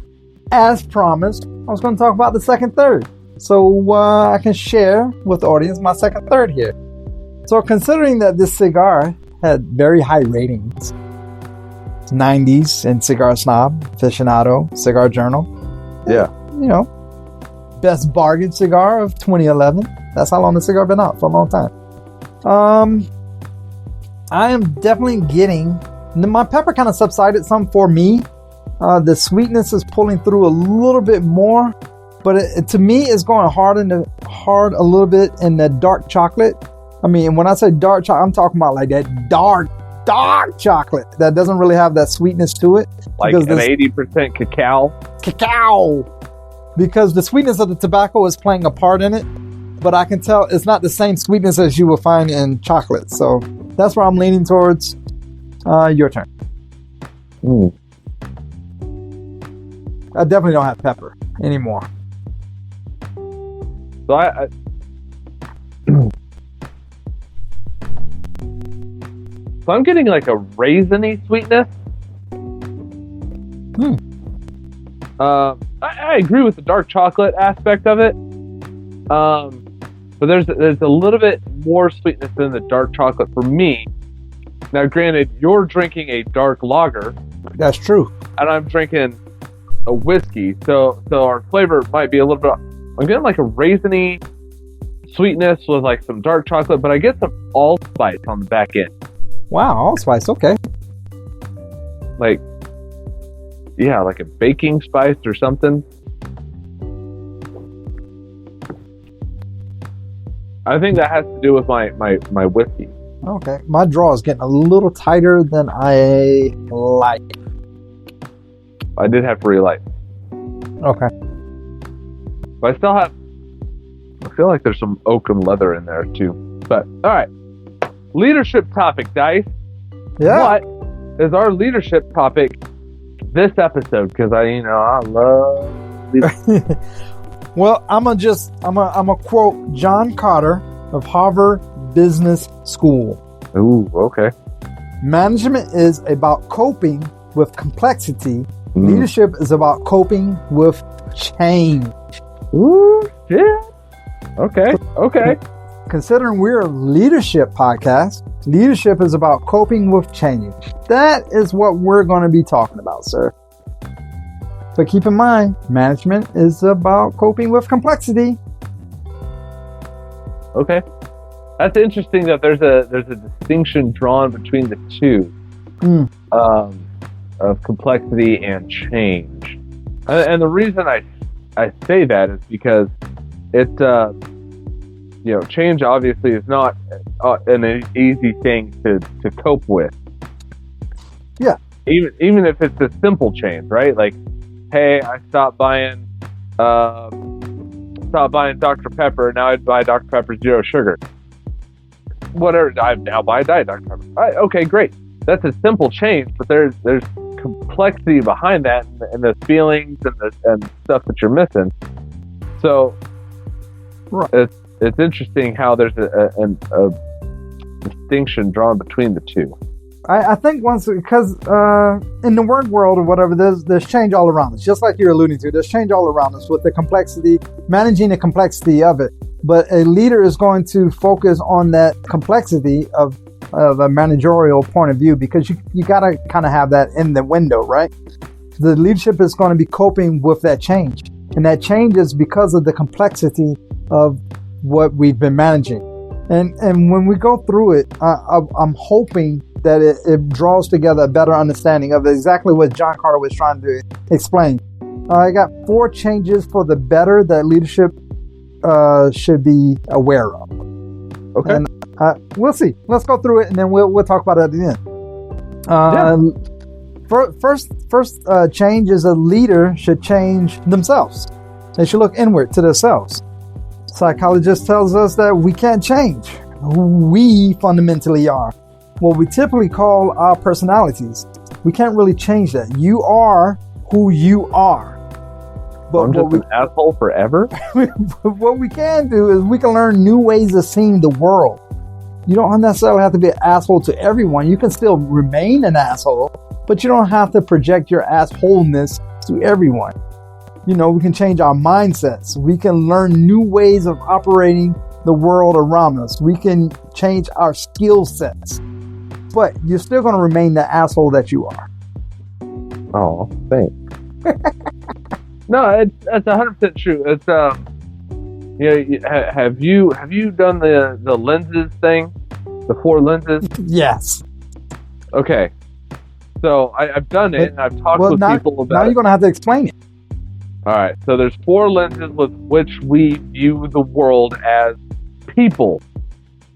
as promised, I was going to talk about the second third. So I can share with the audience my second third here. So considering that this cigar had very high ratings, 90s in Cigar Snob, Aficionado, Cigar Journal. Yeah. You know, best bargain cigar of 2011. That's how long the cigar been out, for a long time. I am definitely getting, my pepper kind of subsided some for me. The sweetness is pulling through a little bit more, but to me it's going hard a little bit in the dark chocolate. I mean, when I say dark chocolate, I'm talking about like that dark chocolate that doesn't really have that sweetness to it. Like an 80% cacao. Because the sweetness of the tobacco is playing a part in it, but I can tell it's not the same sweetness as you will find in chocolate. So that's where I'm leaning towards. Your turn. I definitely don't have pepper anymore. So I So I'm getting like a raisiny sweetness. I agree with the dark chocolate aspect of it. But there's a little bit more sweetness in the dark chocolate for me. Now, granted, you're drinking a dark lager. That's true. And I'm drinking a whiskey. So our flavor might be a little bit... I'm getting like a raisiny sweetness with like some dark chocolate, but I get some allspice on the back end. Wow, allspice, okay. Like, yeah, like a baking spice or something. I think that has to do with my whiskey. Okay, my draw is getting a little tighter than I like. I did have to relight. Okay. But I feel like there's some oak and leather in there too. But, all right. Leadership topic, Dice. Yeah. What is our leadership topic this episode? Because I love leadership. Well, I'm gonna quote John Carter of Harvard business school. Ooh, okay. Management is about coping with complexity. Mm. Leadership is about coping with change. Ooh, yeah. Okay. Considering we're a leadership podcast, leadership is about coping with change. That is what we're going to be talking about, sir. But keep in mind, management is about coping with complexity. Okay. That's interesting that there's a distinction drawn between the two of complexity and change. And the reason I say that is because it change obviously is not an easy thing to cope with. Yeah. Even if it's a simple change, right? Like, hey, I stopped buying Dr. Pepper. Now I buy Dr. Pepper Zero Sugar. Whatever. I now buy Diet Dr. Pepper. Okay, great. That's a simple change, but there's complexity behind that, and the feelings and stuff that you're missing. So, right. It's interesting how there's a distinction drawn between the two. I think because in the work world or whatever, there's change all around us. Just like you're alluding to, there's change all around us with the complexity, managing the complexity of it. But a leader is going to focus on that complexity of a managerial point of view, because you got to kind of have that in the window, right? The leadership is going to be coping with that change. And that change is because of the complexity of what we've been managing. And when we go through it, I'm hoping that it draws together a better understanding of exactly what John Carter was trying to explain. I got 4 changes for the better that leadership should be aware of. Okay. And we'll see. Let's go through it, and then we'll talk about it at the end. First change is a leader should change themselves. They should look inward to themselves. Psychologist tells us that we can't change who we fundamentally are, what we typically call our personalities. We can't really change that. You are who you are. But I'm just an asshole forever? What we can do is we can learn new ways of seeing the world. You don't necessarily have to be an asshole to everyone. You can still remain an asshole, but you don't have to project your assholeness to everyone. We can change our mindsets. We can learn new ways of operating the world around us. We can change our skill sets. But you're still going to remain the asshole that you are. Oh, thanks. No, that's 100% true. It's have you done the lenses thing, the 4 lenses? Yes. Okay. So I've done it, and I've talked with people about it. Now you're going to have to explain it. All right. So there's 4 lenses with which we view the world as people.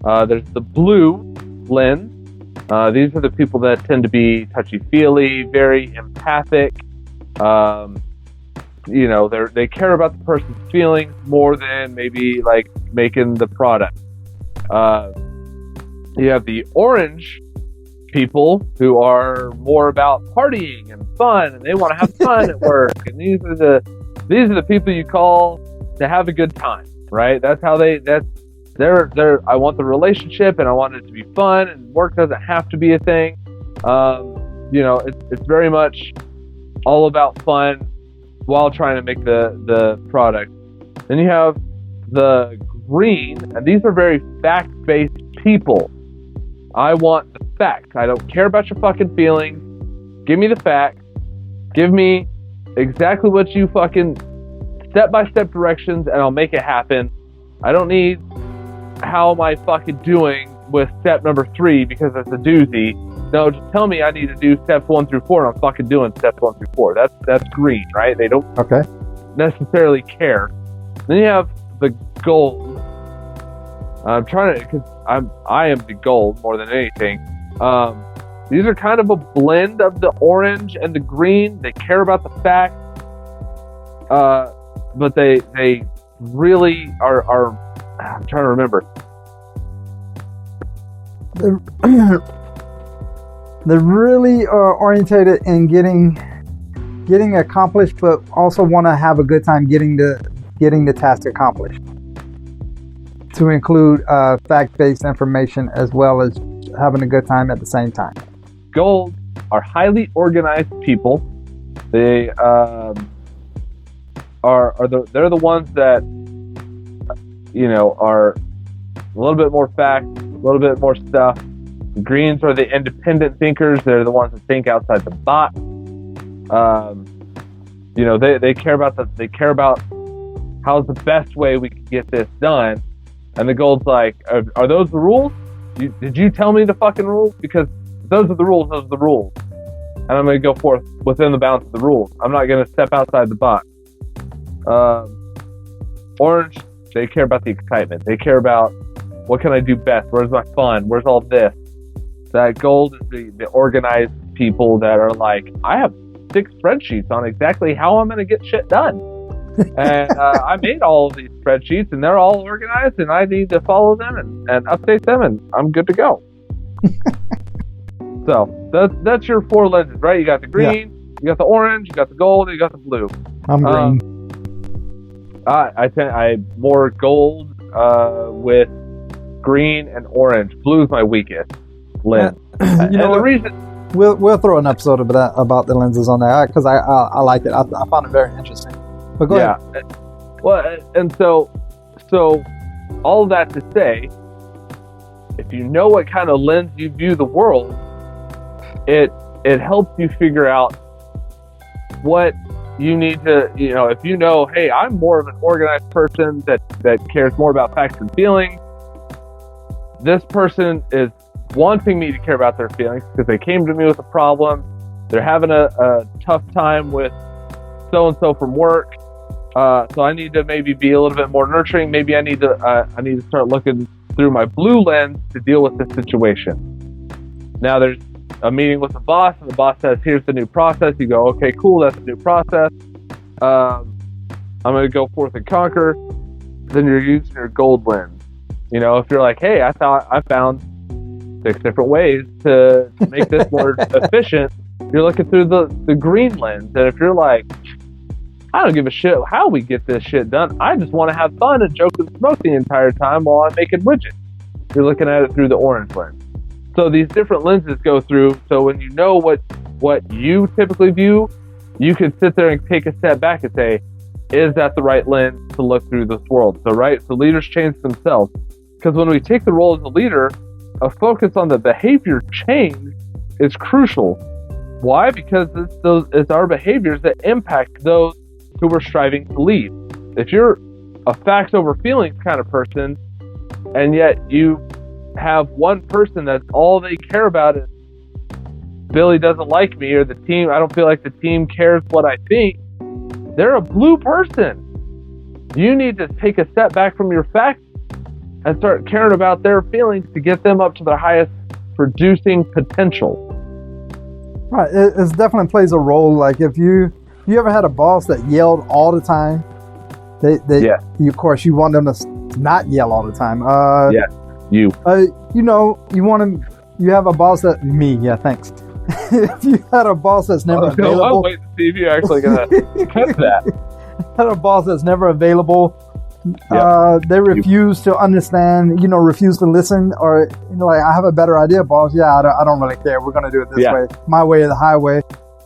There's the blue lens. These are the people that tend to be touchy-feely, very empathic. They care about the person's feelings more than maybe like making the product. You have the orange people who are more about partying and fun, and they want to have fun at work. And these are the people you call to have a good time, right? That's how they're I want the relationship, and I want it to be fun, and work doesn't have to be a thing. It's very much all about fun while trying to make the product. Then you have the green, and these are very fact-based people. I want the facts. I don't care about your fucking feelings. Give me the facts. Give me exactly what you fucking step-by-step directions, and I'll make it happen. I don't need how am I fucking doing with step number 3 because it's a doozy. No, just tell me I need to do steps 1 through 4, and I'm fucking doing steps 1 through 4. That's green, right? They don't necessarily care. Then you have the gold. I'm trying to, because I am the gold more than anything. These are kind of a blend of the orange and the green. They care about the facts, but they really are. I'm trying to remember. They're really orientated in getting accomplished, but also want to have a good time getting the task accomplished. to include fact-based information as well as having a good time at the same time. Gold are highly organized people. They they're the ones that are a little bit more facts, a little bit more stuff. Greens are the independent thinkers. They're the ones that think outside the box. They care about how's the best way we can get this done. And the gold's like, are those the rules? Did you tell me the fucking rules? Because those are the rules. Those are the rules. And I'm going to go forth within the bounds of the rules. I'm not going to step outside the box. Orange, they care about the excitement. They care about what can I do best? Where's my fun? Where's all this? That gold is the organized people that are like, I have 6 spreadsheets on exactly how I'm going to get shit done. And I made all of these spreadsheets and they're all organized and I need to follow them and update them and I'm good to go. So that's your 4 lenses, right? You got the green, you got the orange, you got the gold, you got the blue. I'm green. I more gold with green and orange. Blue is my weakest lens. The reason we'll throw an episode of that about the lenses on there because I like it. I found it very interesting. But go ahead. Well, and so all of that to say, if you know what kind of lens you view the world, it helps you figure out what you need to, if you know, hey, I'm more of an organized person that cares more about facts and feelings. This person is wanting me to care about their feelings because they came to me with a problem. They're having a tough time with so-and-so from work. So I need to maybe be a little bit more nurturing. Maybe I need to start looking through my blue lens to deal with this situation. Now there's a meeting with the boss, and the boss says, here's the new process. You go, okay, cool, that's a new process. I'm going to go forth and conquer. Then you're using your gold lens. If you're like, hey, I thought I found 6 different ways to make this more efficient, you're looking through the green lens. And if you're like, I don't give a shit how we get this shit done, I just want to have fun and joke and smoke the entire time while I'm making widgets, you're looking at it through the orange lens. So these different lenses go through. So when you know what you typically view, you can sit there and take a step back and say, is that the right lens to look through this world? So leaders change themselves. Because when we take the role as a leader, a focus on the behavior change is crucial. Why? Because it's our behaviors that impact those who we're striving to lead. If you're a facts over feelings kind of person, and yet you have one person that's all they care about is Billy doesn't like me, or the team, I don't feel like the team cares what I think, they're a blue person. You need to take a step back from your facts and start caring about their feelings to get them up to their highest producing potential. Right. It definitely plays a role. Like if you ever had a boss that yelled all the time, of course you want them to not yell all the time. You have a boss that thanks. If you had a boss that's never available, I'll wait to see if you're actually gonna cut that. Had a boss that's never available. They refuse to understand, refuse to listen, or like, I have a better idea, boss. I don't really care. We're going to do it this way, my way or the highway.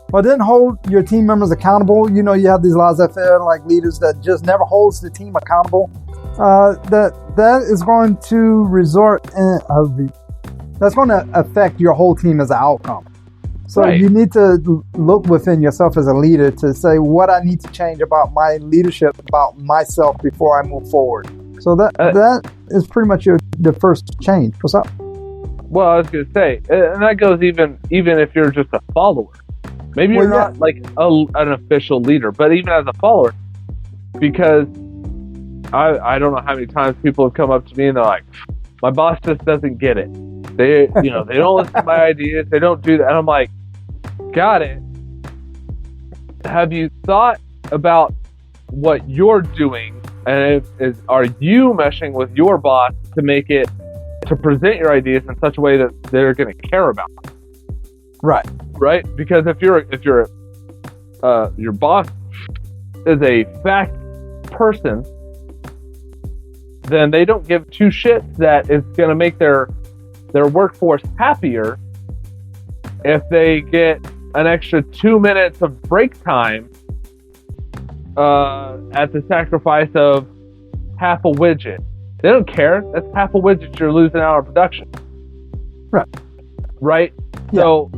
But then hold your team members accountable. You have these laissez-faire like leaders that just never holds the team accountable. That is going to that's going to affect your whole team as an outcome. So you need to look within yourself as a leader to say what I need to change about my leadership, about myself before I move forward. So that is pretty much the first change. What's up? Well, I was going to say, and that goes even if you're just a follower. Maybe you're not like an official leader, but even as a follower, because I don't know how many times people have come up to me and they're like, my boss just doesn't get it. They don't listen to my ideas. They don't do that. And I'm like, got it. Have you thought about what you're doing? And are you meshing with your boss to make it, to present your ideas in such a way that they're going to care about? Right. Because if your boss is a fact person, then they don't give two shits that it's going to make their workforce happier if they get an extra 2 minutes of break time at the sacrifice of half a widget. They don't care. That's half a widget you're losing out on production. Right. Yeah. So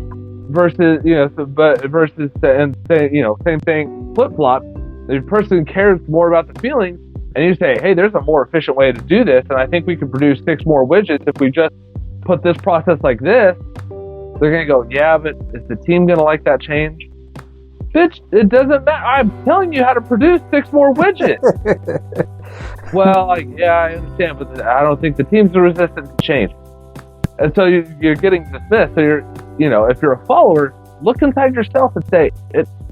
versus same thing, flip flop. The person cares more about the feelings, and you say, hey, there's a more efficient way to do this, and I think we could produce 6 more widgets if we just put this process like this. They're gonna go, yeah, but is the team gonna like that change? Bitch, it doesn't matter. I'm telling you how to produce 6 more widgets. Well, yeah, I understand, but I don't think the team's resistant to change. And so you're getting dismissed. So if you're a follower, look inside yourself and say,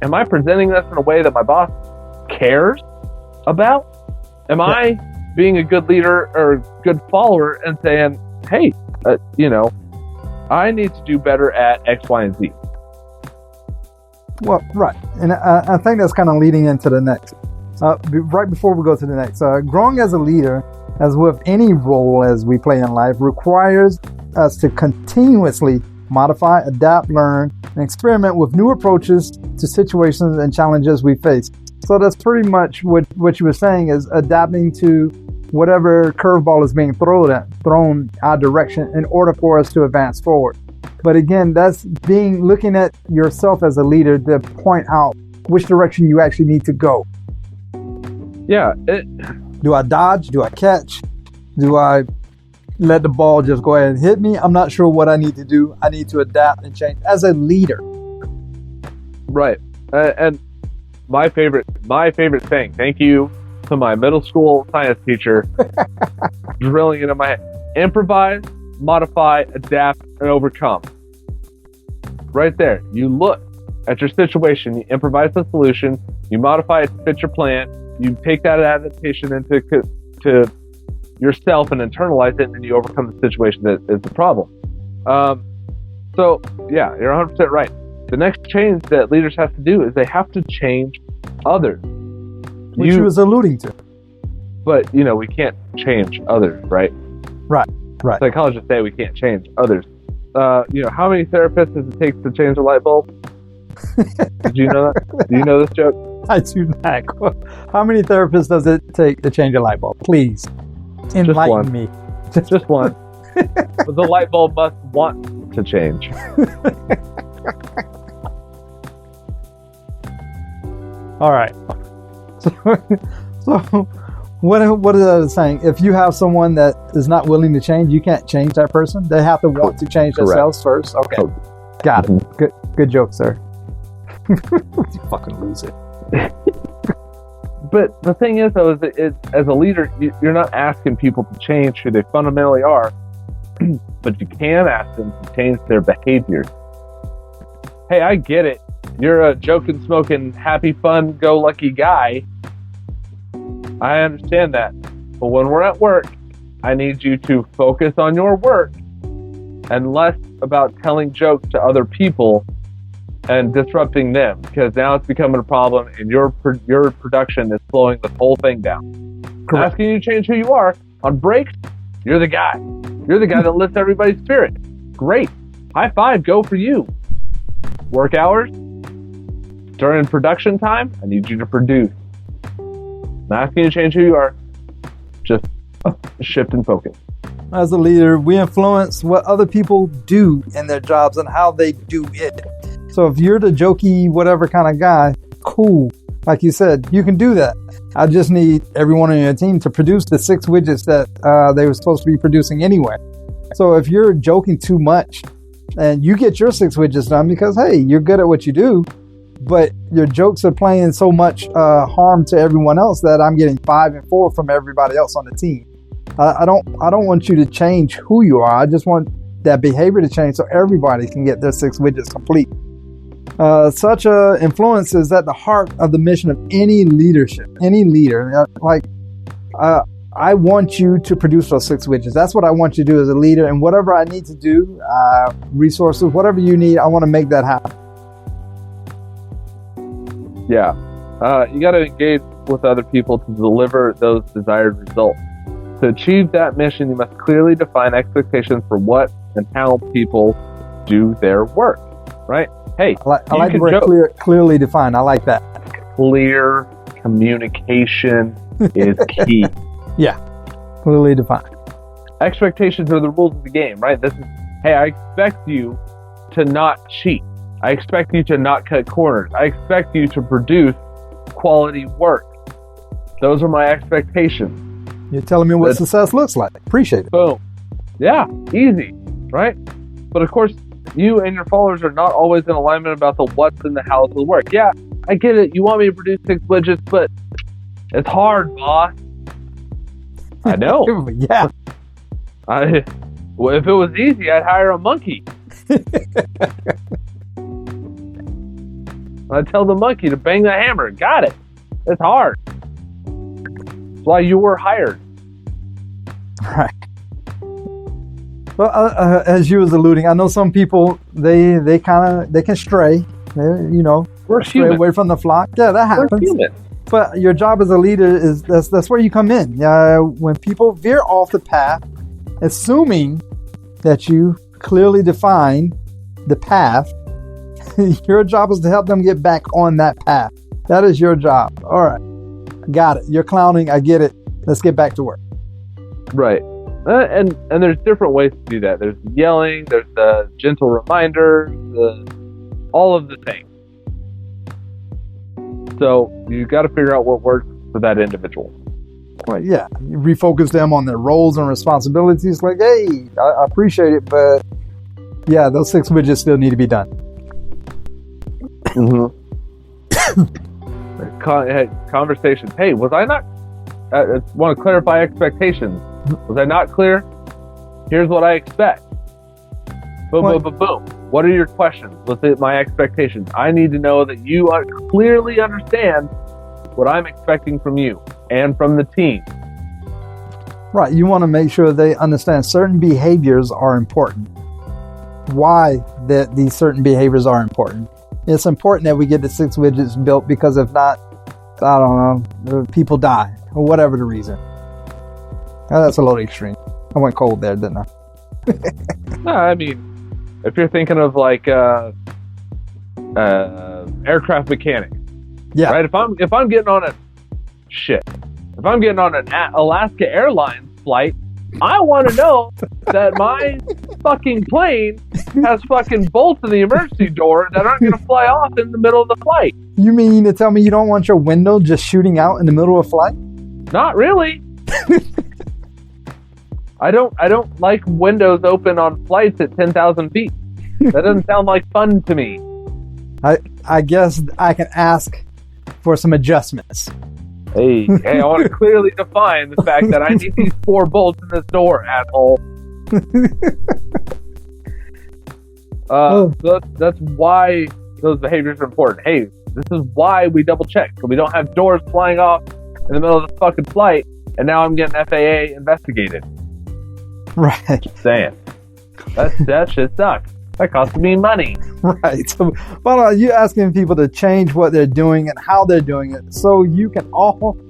am I presenting this in a way that my boss cares about? Am I being a good leader or a good follower and saying, hey, I need to do better at X, Y, and Z? Well, right. And I think that's kind of leading into the next. Right before we go to the next, growing as a leader, as with any role as we play in life, requires us to continuously modify, adapt, learn, and experiment with new approaches to situations and challenges we face. So that's pretty much what you were saying, is adapting to whatever curveball is being thrown our direction in order for us to advance forward. But again, that's looking at yourself as a leader to point out which direction you actually need to go. Yeah. Do I dodge? Do I catch? Do I let the ball just go ahead and hit me? I'm not sure what I need to do. I need to adapt and change as a leader. Right. And my favorite thing, thank you to my middle school science teacher, drilling it in my head. Improvise, modify, adapt, and overcome. Right there. You look at your situation, you improvise the solution, you modify it to fit your plan, you take that adaptation into yourself and internalize it, and you overcome the situation that is the problem. So, yeah, you're 100% right. The next change that leaders have to do is they have to change others. Which you was alluding to. But, we can't change others, right? Right. Psychologists say we can't change others. How many therapists does it take to change a light bulb? Did you know that? Do you know this joke? I do not. How many therapists does it take to change a light bulb? Please enlighten me. Just one. But the light bulb must want to change. All right. So what is that saying? If you have someone that is not willing to change, you can't change that person. They have to want to change themselves first. Okay. Got it. Good joke, sir. You fucking loser. But the thing is, though, is as a leader, you're not asking people to change who they fundamentally are, but you can ask them to change their behavior. Hey, I get it. You're a joking, smoking, happy, fun, go lucky guy. I understand that. But when we're at work, I need you to focus on your work and less about telling jokes to other people and disrupting them, because now it's becoming a problem and your production is slowing this whole thing down. Correct. Asking you to change who you are on breaks, you're the guy. You're the guy that lifts everybody's spirit. Great. High five, go for you. Work hours, during production time, I need you to produce. Not asking you to change who you are, just shift and focus. As a leader, we influence what other people do in their jobs and how they do it. So if you're the jokey, whatever kind of guy, cool. Like you said, you can do that. I just need everyone on your team to produce the 6 widgets that they were supposed to be producing anyway. So if you're joking too much and you get your 6 widgets done because, hey, you're good at what you do, but your jokes are playing so much harm to everyone else that I'm getting 5 and 4 from everybody else on the team. I don't want you to change who you are. I just want that behavior to change so everybody can get their 6 widgets complete. Such influence is at the heart of the mission of any leadership, any leader. I want you to produce those 6 widgets. That's what I want you to do as a leader. And whatever I need to do, resources, whatever you need, I want to make that happen. Yeah. You got to engage with other people to deliver those desired results. To achieve that mission, you must clearly define expectations for what and how people do their work, right? Hey, I like the word clearly defined. I like that. Clear communication is key. Yeah, clearly defined. Expectations are the rules of the game, right? This is, hey, I expect you to not cheat. I expect you to not cut corners. I expect you to produce quality work. Those are my expectations. You're telling me what success looks like. Appreciate it. Boom. Yeah, easy, right? But of course, you and your followers are not always in alignment about the what's and the how's of the work. Yeah, I get it. You want me to produce 6 widgets, but it's hard, boss. I know. Yeah. Well, if it was easy, I'd hire a monkey. I'd tell the monkey to bang the hammer. Got it. It's hard. That's why you were hired. Right. Well, as you was alluding, I know some people they can stray. We're stray human. away from the flock. Yeah, that happens. We're human. But your job as a leader is that's where you come in. When people veer off the path, assuming that you clearly define the path, your job is to help them get back on that path. That is your job. All right, got it. You're clowning. I get it. Let's get back to work. Right. And there's different ways to do that. There's yelling, there's the gentle reminder, all of the things. So you got to figure out what works for that individual. Well, yeah, you refocus them on their roles and responsibilities. Like, hey, I appreciate it, but yeah, those 6 widgets still need to be done. Mm-hmm. Conversations. Hey, was I not? I want to clarify expectations. Was I not clear? Here's what I expect. Boom, boom, boom, boom. What are your questions? What's my expectations? I need to know that you clearly understand what I'm expecting from you and from the team. Right. You want to make sure they understand certain behaviors are important. Why that these certain behaviors are important. It's important that we get the 6 widgets built because if not, I don't know, people die or whatever the reason. Oh, that's a little extreme. I went cold there, didn't I? No, I mean, if you're thinking of like aircraft mechanics, yeah, right? If I'm getting on an Alaska Airlines flight, I want to know that my fucking plane has fucking bolts in the emergency door that aren't going to fly off in the middle of the flight. You mean to tell me you don't want your window just shooting out in the middle of a flight? Not really. I don't like windows open on flights at 10,000 feet. That doesn't sound like fun to me. I guess I can ask for some adjustments. Hey, I want to clearly define the fact that I need these 4 bolts in this door, asshole. So that's why those behaviors are important. Hey, this is why we double check, so we don't have doors flying off in the middle of the fucking flight, and now I'm getting FAA investigated. Right. Just saying. That shit sucks. That costs me money. Right. So, you're asking people to change what they're doing and how they're doing it, so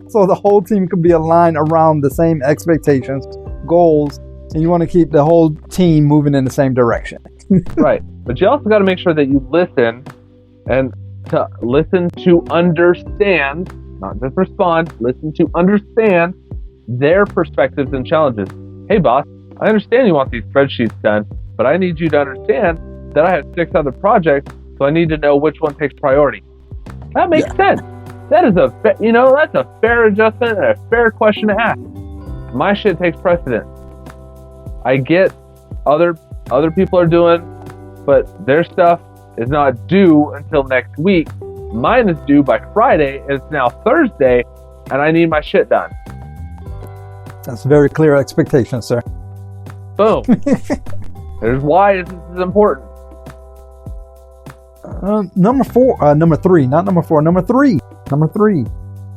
so the whole team can be aligned around the same expectations, goals, and you want to keep the whole team moving in the same direction. Right. But you also got to make sure that you listen to understand, not just respond, listen to understand their perspectives and challenges. Hey, boss, I understand you want these spreadsheets done, but I need you to understand that I have 6 other projects, so I need to know which one takes priority. That makes sense. That is that's a fair adjustment and a fair question to ask. My shit takes precedence. I get other people are doing, but their stuff is not due until next week. Mine is due by Friday, and it's now Thursday, and I need my shit done. That's a very clear expectation, sir. Boom. There's why this is important. Number 3.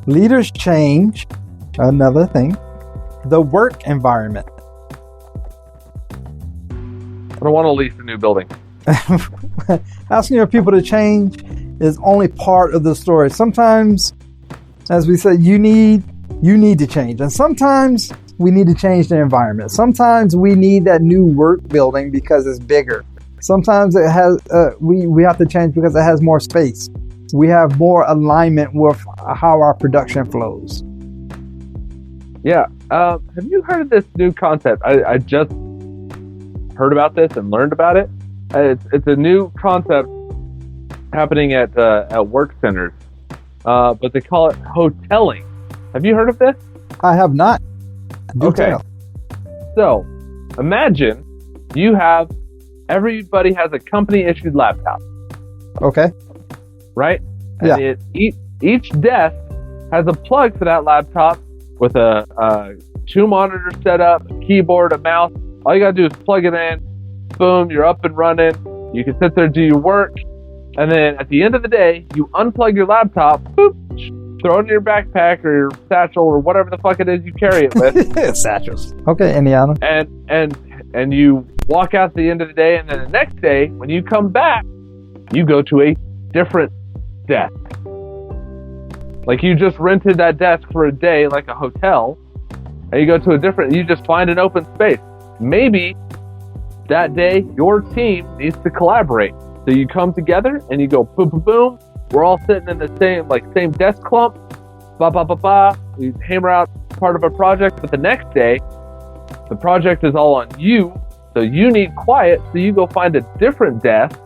Leaders change. Another thing. The work environment. I don't want to lease a new building. Asking your people to change is only part of the story. Sometimes, as we said, you need to change. And sometimes we need to change the environment. Sometimes we need that new work building because it's bigger. Sometimes it has we have to change because it has more space. We have more alignment with how our production flows. Yeah. Have you heard of this new concept? I just heard about this and learned about it. It's a new concept happening at work centers, but they call it hoteling. Have you heard of this? I have not. Do tell. So, imagine everybody has a company issued laptop. Okay. Right? Yeah. And each desk has a plug for that laptop with a 2 monitor setup, a keyboard, a mouse. All you gotta do is plug it in. Boom, you're up and running. You can sit there, do your work, and then at the end of the day, you unplug your laptop, boop, throw it in your backpack or your satchel or whatever the fuck it is you carry it with. Satchels. Okay, Indiana. And you walk out at the end of the day, and then the next day, when you come back, you go to a different desk. Like you just rented that desk for a day, like a hotel, and you go to you just find an open space. Maybe that day your team needs to collaborate. So you come together and you go boom, boom, boom. We're all sitting in the same desk clump. Ba ba ba ba. We hammer out part of a project, but the next day, the project is all on you. So you need quiet. So you go find a different desk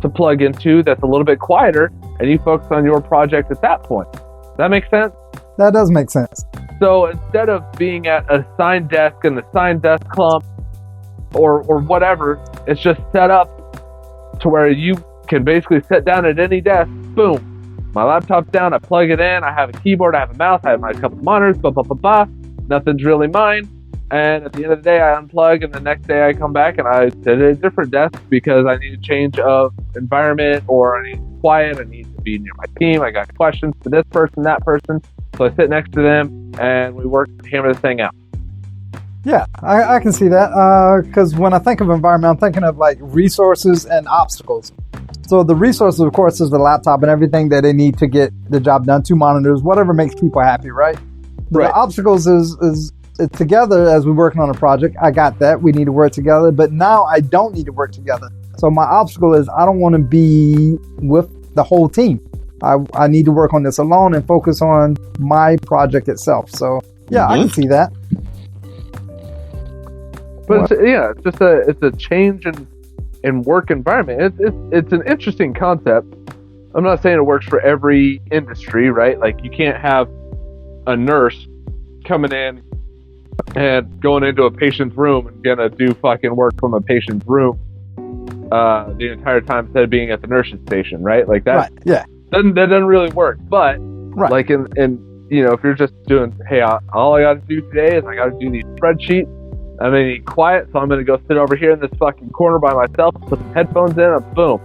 to plug into that's a little bit quieter, and you focus on your project at that point. Does that make sense? That does make sense. So instead of being at a assigned desk in the assigned desk clump or whatever, it's just set up to where you can basically sit down at any desk. Boom. My laptop's down. I plug it in. I have a keyboard. I have a mouse. I have my couple of monitors. Blah, blah, blah, blah. Nothing's really mine. And at the end of the day, I unplug. And the next day I come back and I sit at a different desk because I need a change of environment, or I need quiet. I need to be near my team. I got questions for this person, that person. So I sit next to them and we work to hammer this thing out. Yeah, I can see that, because when I think of environment, I'm thinking of like resources and obstacles. So the resources, of course, is the laptop and everything that they need to get the job done, 2 monitors, whatever makes people happy, right? Right. The obstacles is together as we're working on a project. I got that. We need to work together, but now I don't need to work together. So my obstacle is I don't want to be with the whole team. I need to work on this alone and focus on my project itself. So yeah, I can see that. But it's a change in work environment. It's an interesting concept. I'm not saying it works for every industry, right? Like you can't have a nurse coming in and going into a patient's room and gonna do fucking work from a patient's room the entire time instead of being at the nurse's station, right? Like that. Right. Yeah. That doesn't really work. But right. Like in if you're just doing, hey, all I got to do today is I got to do these spreadsheets. I'm gonna need quiet, so I'm gonna go sit over here in this fucking corner by myself, put some headphones in, and boom,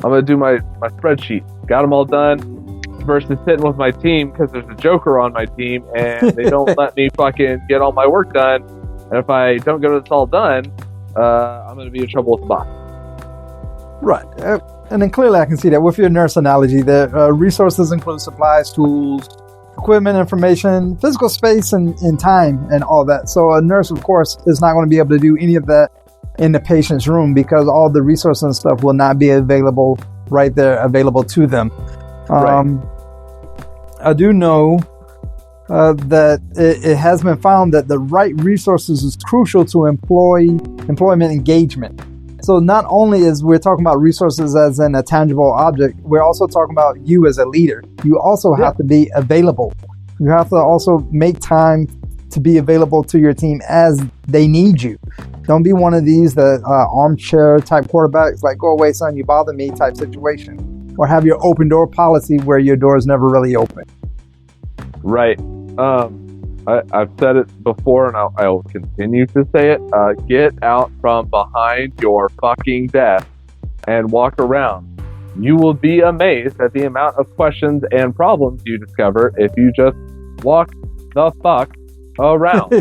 I'm gonna do my spreadsheet. Got them all done. Versus sitting with my team because there's a joker on my team and they don't let me fucking get all my work done. And if I don't get this all done, I'm gonna be in trouble with the boss. Right. And then clearly I can see that with your nurse analogy, the resources include supplies, tools, equipment, information, physical space, and time, and all that. So a nurse, of course, is not going to be able to do any of that in the patient's room because all the resources and stuff will not be available right there, available to them. Right. I do know that it has been found that the right resources is crucial to employment engagement. So not only is we're talking about resources as in a tangible object, we're also talking about you as a leader. You also have to be available. You have to also make time to be available to your team as they need you. Don't be one of these that armchair type quarterbacks, like go away son, you bother me type situation. Or have your open door policy where your door is never really open. Right. I've said it before and I will continue to say it. Get out from behind your fucking desk and walk around. You will be amazed at the amount of questions and problems you discover if you just walk the fuck around.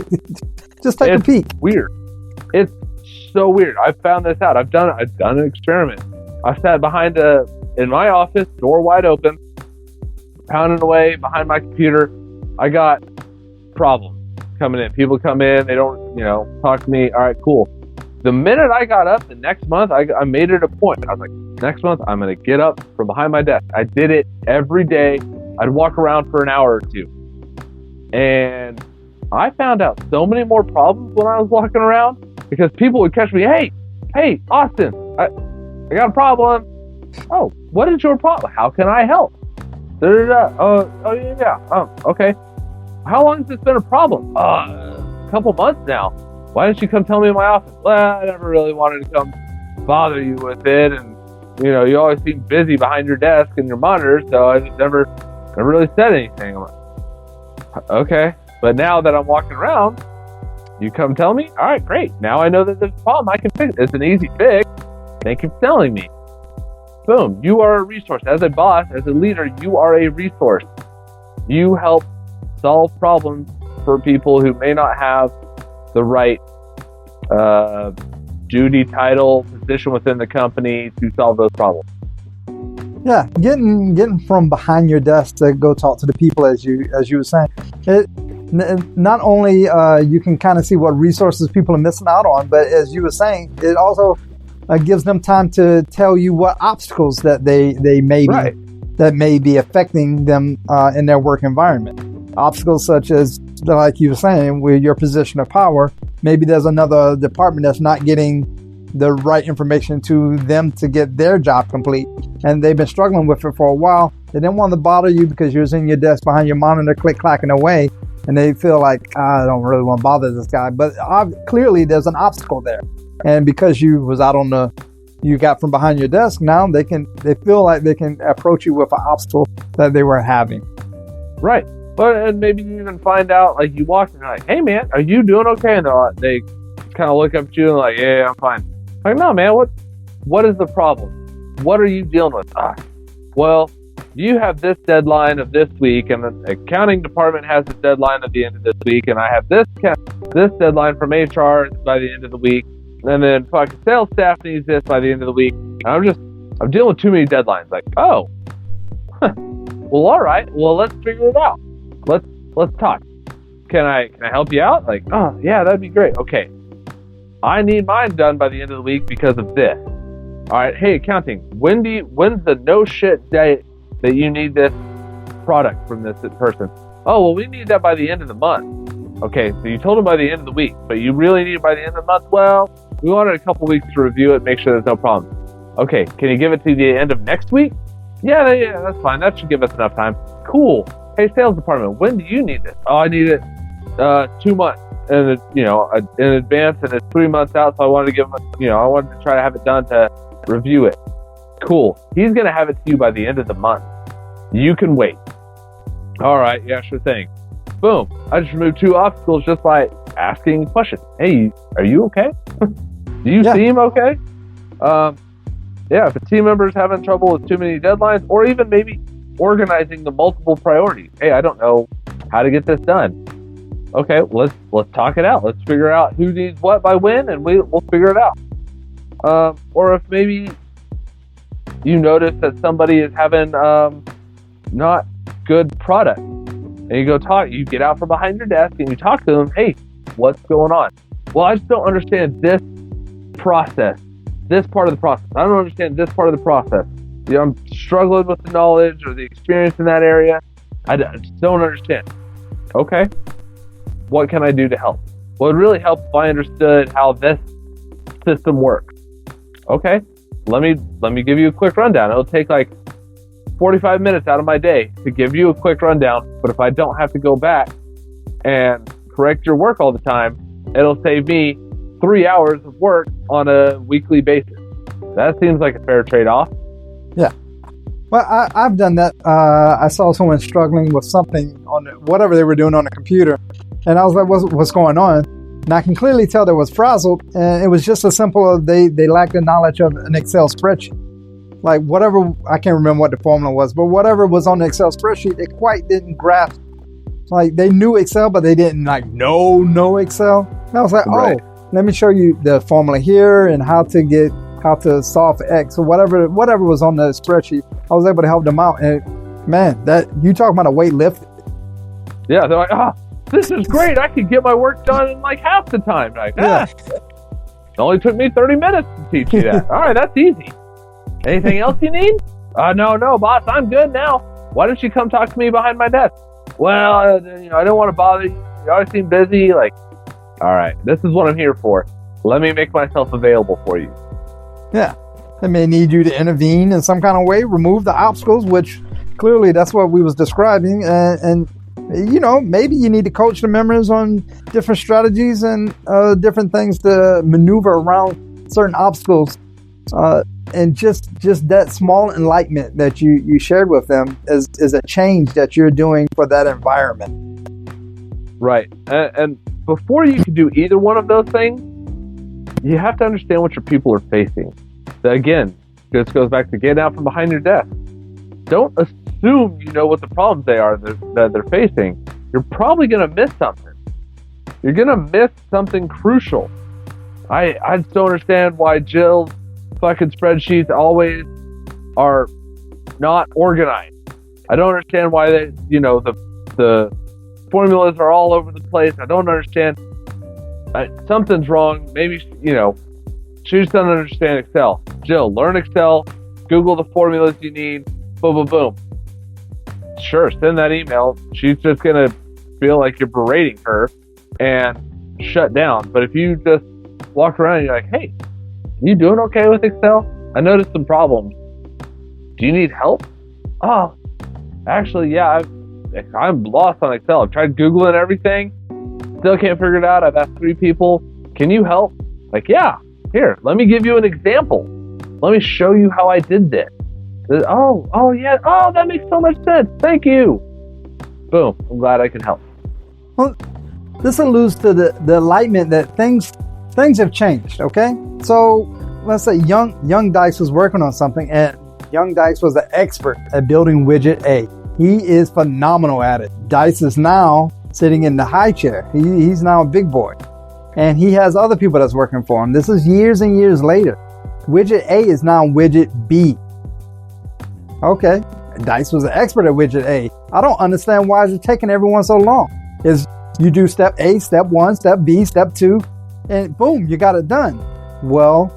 Just take a peek. Weird. It's so weird. I've found this out. I've done an experiment. I sat behind in my office, door wide open, pounding away behind my computer. I got problems. coming in. People come in, they don't, talk to me. All right, cool. The minute I got up the next month, I made it a point. I was like, next month, I'm going to get up from behind my desk. I did it every day. I'd walk around for an hour or two. And I found out so many more problems when I was walking around because people would catch me. Hey, Austin, I got a problem. Oh, what is your problem? How can I help? Okay. How long has this been a problem? A couple months now. Why didn't you come tell me in my office? Well, I never really wanted to come bother you with it. And, you always seem busy behind your desk and your monitor. So I just never really said anything. I'm like, okay. But now that I'm walking around, you come tell me? All right, great. Now I know that there's a problem. I can fix it. It's an easy fix. Thank you for telling me. Boom. You are a resource. As a boss, as a leader, you are a resource. You help solve problems for people who may not have the right duty, title, position within the company to solve those problems. Yeah, getting from behind your desk to go talk to the people, as you were saying, not only you can kind of see what resources people are missing out on, but as you were saying, it also gives them time to tell you what obstacles that they may be, that may be affecting them in their work environment. Obstacles such as, like you were saying, with your position of power, maybe there's another department that's not getting the right information to them to get their job complete, and they've been struggling with it for a while. They didn't want to bother you because you're in your desk behind your monitor, click-clacking away, and they feel like, I don't really want to bother this guy. But clearly there's an obstacle there. And because you was out you got from behind your desk, now they feel like they can approach you with an obstacle that they were having. Right. But and maybe you even find out, like, you walk and you're like, hey man, are you doing okay? And they kind of look up at you and like, yeah, I'm fine. Like, no man, what is the problem? What are you dealing with? Well, you have this deadline of this week, and the accounting department has a deadline at the end of this week, and I have this deadline from HR by the end of the week, and then fucking sales staff needs this by the end of the week. And I'm dealing with too many deadlines. Like, oh, well, all right, well, let's figure it out. Let's talk. Can I help you out? Like, oh yeah, that'd be great. Okay, I need mine done by the end of the week because of this. All right, hey, accounting, when's the no shit day that you need this product from this person? Oh, well, we need that by the end of the month. Okay, so you told them by the end of the week, but you really need it by the end of the month? Well, we wanted a couple weeks to review it, make sure there's no problem. Okay, can you give it to the end of next week? Yeah, that's fine. That should give us enough time. Cool. Hey, sales department, when do you need this? Oh, I need it 2 months, and in advance, and it's 3 months out. So I wanted to give him, I wanted to try to have it done to review it. Cool. He's gonna have it to you by the end of the month. You can wait. All right. Yeah, sure thing. Boom. I just removed 2 obstacles just by asking questions. Hey, are you okay? Do you seem okay? If a team member is having trouble with too many deadlines, or even maybe organizing the multiple priorities. Hey, I don't know how to get this done. Okay, let's talk it out. Let's figure out who needs what by when, and we'll figure it out. Or if maybe you notice that somebody is having not good product, and you get out from behind your desk and you talk to them. Hey, what's going on? Well, I just don't understand this process, this part of the process. I don't understand this part of the process. I'm struggling with the knowledge or the experience in that area. I just don't understand. Okay, what can I do to help? Well, it really helps if I understood how this system works. Okay, let me give you a quick rundown. It'll take like 45 minutes out of my day to give you a quick rundown, but if I don't have to go back and correct your work all the time, it'll save me 3 hours of work on a weekly basis. That seems like a fair trade-off. Yeah. Well, I've done that. I saw someone struggling with something on whatever they were doing on the computer, and I was like, what's going on? And I can clearly tell they was frazzled, and it was just as simple as they lacked the knowledge of an Excel spreadsheet. Like whatever, I can't remember what the formula was, but whatever was on the Excel spreadsheet, they quite didn't grasp. Like they knew Excel, but they didn't know Excel. And I was like, right. Oh, let me show you the formula here and how to solve X or whatever was on the spreadsheet. I was able to help them out, and man, that you talking about a weight lift. Yeah, they're like, this is great. I could get my work done in like half the time. Like, it only took me 30 minutes to teach you that. All right, that's easy. Anything else you need? No, boss, I'm good now. Why don't you come talk to me behind my desk? Well, I don't want to bother you. You always seem busy. Like, all right, this is what I'm here for. Let me make myself available for you. Yeah. They may need you to intervene in some kind of way, remove the obstacles, which clearly that's what we was describing. And maybe you need to coach the members on different strategies and different things to maneuver around certain obstacles. And just that small enlightenment that you shared with them is a change that you're doing for that environment. Right. And before you can do either one of those things, you have to understand what your people are facing. Again, this goes back to getting out from behind your desk. Don't assume you know what the problems they are that they're facing. You're probably going to miss something. You're going to miss something crucial. I just don't understand why Jill's fucking spreadsheets always are not organized. I don't understand why the formulas are all over the place. I don't understand. Something's wrong. Maybe, she just doesn't understand Excel. Jill, learn Excel. Google the formulas you need. Boom, boom, boom. Sure, send that email. She's just going to feel like you're berating her and shut down. But if you just walk around and you're like, hey, you doing okay with Excel? I noticed some problems. Do you need help? Oh, actually, yeah, I'm lost on Excel. I've tried Googling everything. Still can't figure it out. I've asked 3 people. Can you help? Like, yeah. Here, let me give you an example. Let me show you how I did this. Oh, yeah. Oh, that makes so much sense. Thank you. Boom. I'm glad I could help. Well, this alludes to the enlightenment that things have changed, okay? So, let's say young Dice was working on something, and young Dice was an expert at building widget A. He is phenomenal at it. Dice is now sitting in the high chair. He's now a big boy. And he has other people that's working for him. This is years and years later. Widget A is now widget B. Okay, Dice was an expert at widget A. I don't understand why it's taking everyone so long. Is you do step A, step 1, step B, step 2, and boom, you got it done. Well,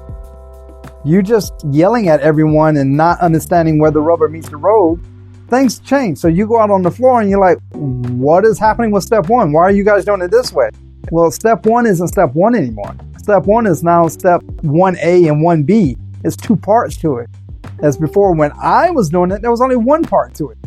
you just yelling at everyone and not understanding where the rubber meets the road, things change. So you go out on the floor and you're like, what is happening with step 1? Why are you guys doing it this way? Well, step 1 isn't step 1 anymore. Step 1 is now step 1A and 1B. It's 2 parts to it. As before, when I was doing it, there was only 1 part to it.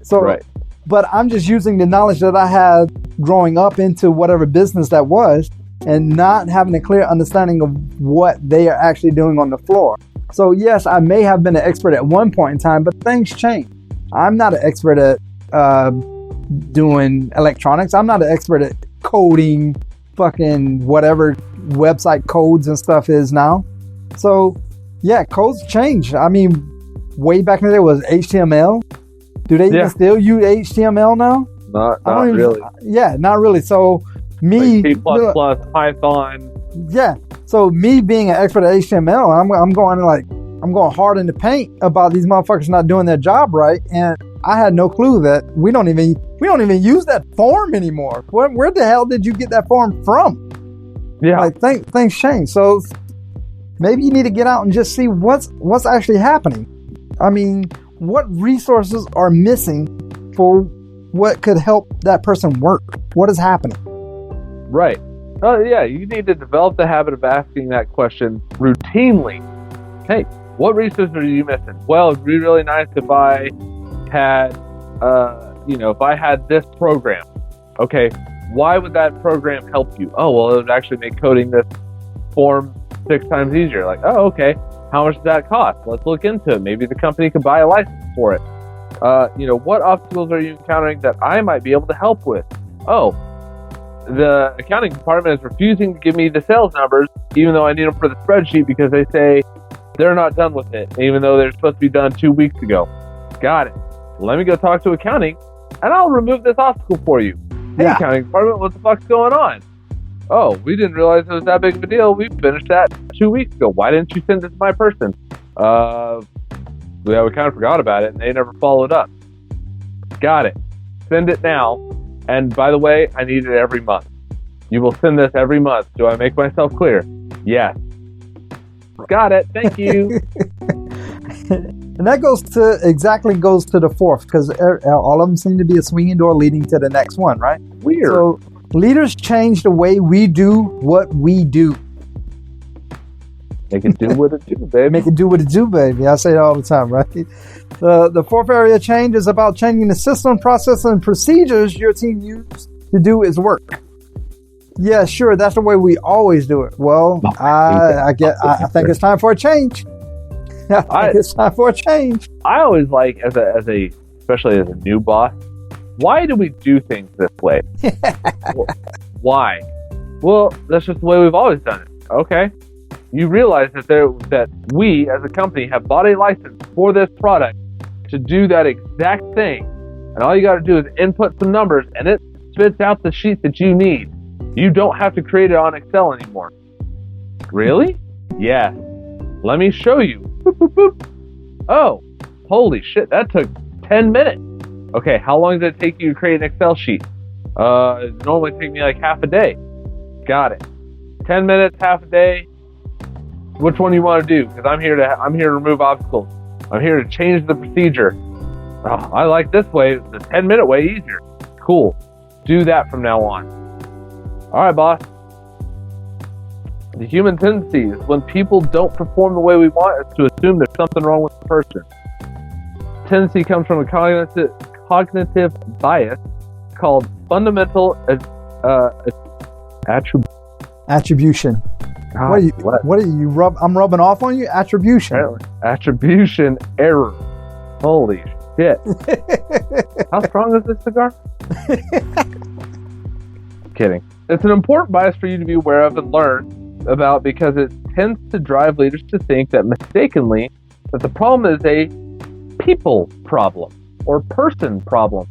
So, right. But I'm just using the knowledge that I had growing up into whatever business that was and not having a clear understanding of what they are actually doing on the floor. So yes, I may have been an expert at one point in time, but things change. I'm not an expert at doing electronics. I'm not an expert at coding fucking whatever website codes and stuff is now. So yeah, codes change. I mean, way back in the day was HTML. Do they even still use HTML now? Not really. Not really. So me, like C++, Python. Yeah. So me being an expert at HTML, I'm going hard in the paint about these motherfuckers not doing their job right, and I had no clue that we don't even use that form anymore. Where the hell did you get that form from? Yeah. Like things change. So maybe you need to get out and just see what's actually happening. I mean, what resources are missing for what could help that person work? What is happening? Right. Oh, yeah. You need to develop the habit of asking that question routinely. Hey, what resources are you missing? Well, it'd be really nice if I had, if I had this program. Okay, why would that program help you? Oh, well, it would actually make coding this form 6 times easier. Like, oh, okay. How much does that cost? Let's look into it. Maybe the company could buy a license for it. What obstacles are you encountering that I might be able to help with? Oh, the accounting department is refusing to give me the sales numbers, even though I need them for the spreadsheet because they say they're not done with it, even though they're supposed to be done 2 weeks ago. Got it. Let me go talk to accounting, and I'll remove this obstacle for you. Hey, accounting department, what the fuck's going on? Oh, we didn't realize it was that big of a deal. We finished that 2 weeks ago. Why didn't you send it to my person? We kind of forgot about it, and they never followed up. Got it. Send it now. And by the way, I need it every month. You will send this every month. Do I make myself clear? Yes. Got it. Thank you. And that goes to the fourth, because all of them seem to be a swinging door leading to the next one, right? Weird. So leaders change the way we do what we do. Make it do what it do, baby. Make it do what it do, baby. I say it all the time, right? The fourth area of change is about changing the system, process, and procedures your team uses to do its work. Yeah, sure, that's the way we always do it. Well, I think it's time for a change. It's time for a change. I always like, especially as a new boss, why do we do things this way? Why? Well, that's just the way we've always done it. Okay. You realize that we as a company have bought a license for this product to do that exact thing. And all you got to do is input some numbers and it spits out the sheet that you need. You don't have to create it on Excel anymore. Really? Yeah. Let me show you. Boop, boop, boop. Oh, holy shit, that took 10 minutes. Okay, how long did it take you to create an Excel sheet? It normally take me like half a day. Got it. 10 minutes, half a day. Which one do you want to do? Because I'm here to remove obstacles. I'm here to change the procedure. Oh, I like this way, the 10-minute way easier. Cool. Do that from now on. All right, boss. The human tendency is when people don't perform the way we want is to assume there's something wrong with the person. Tendency comes from a cognitive bias called fundamental attribution. God, what are you I'm rubbing off on you? Attribution. Attribution error. Holy shit. How strong is this cigar? Kidding. It's an important bias for you to be aware of and learn about because it tends to drive leaders to think that mistakenly that the problem is a people problem or person problem.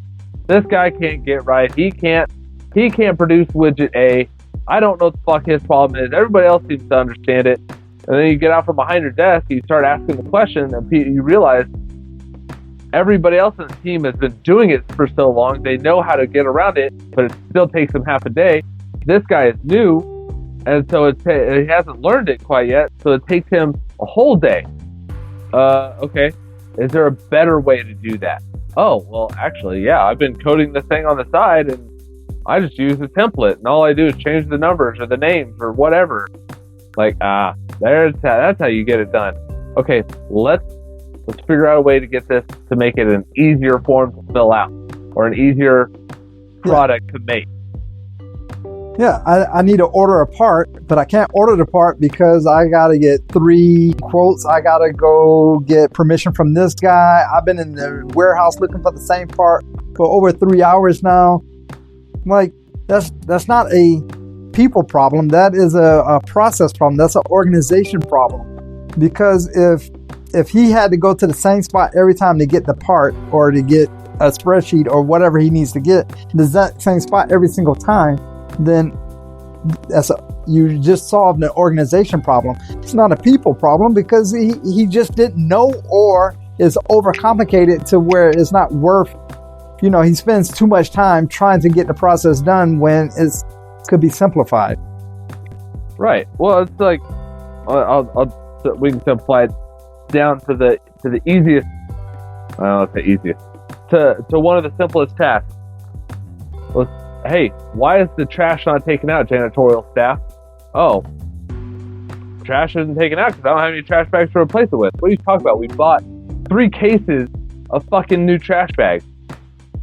This guy can't get right. He can't produce widget A. I don't know what the fuck his problem is. Everybody else seems to understand it. And then you get out from behind your desk, you start asking the question, and you realize everybody else in the team has been doing it for so long, they know how to get around it, but it still takes them half a day. This guy is new, and so he hasn't learned it quite yet, so it takes him a whole day. Okay. Is there a better way to do that? Oh, well, actually, yeah, I've been coding this thing on the side, and I just use a template, and all I do is change the numbers or the names or whatever. Like, that's how you get it done. Okay, let's figure out a way to get this to make it an easier form to fill out or an easier product to make. Yeah, I need to order a part, but I can't order the part because I got to get 3 quotes. I got to go get permission from this guy. I've been in the warehouse looking for the same part for over 3 hours now. Like, that's not a people problem. That is a process problem. That's an organization problem. Because if he had to go to the same spot every time to get the part or to get a spreadsheet or whatever he needs to get, the exact same spot every single time, then you just solved an organization problem. It's not a people problem because he just didn't know or is overcomplicated to where it's not worth, he spends too much time trying to get the process done when it could be simplified. Right. Well, it's like, we can simplify it down to the easiest, let's say easiest, to one of the simplest tasks. Hey, why is the trash not taken out, janitorial staff? Oh, trash isn't taken out because I don't have any trash bags to replace it with. What are you talking about? We bought 3 cases of fucking new trash bags.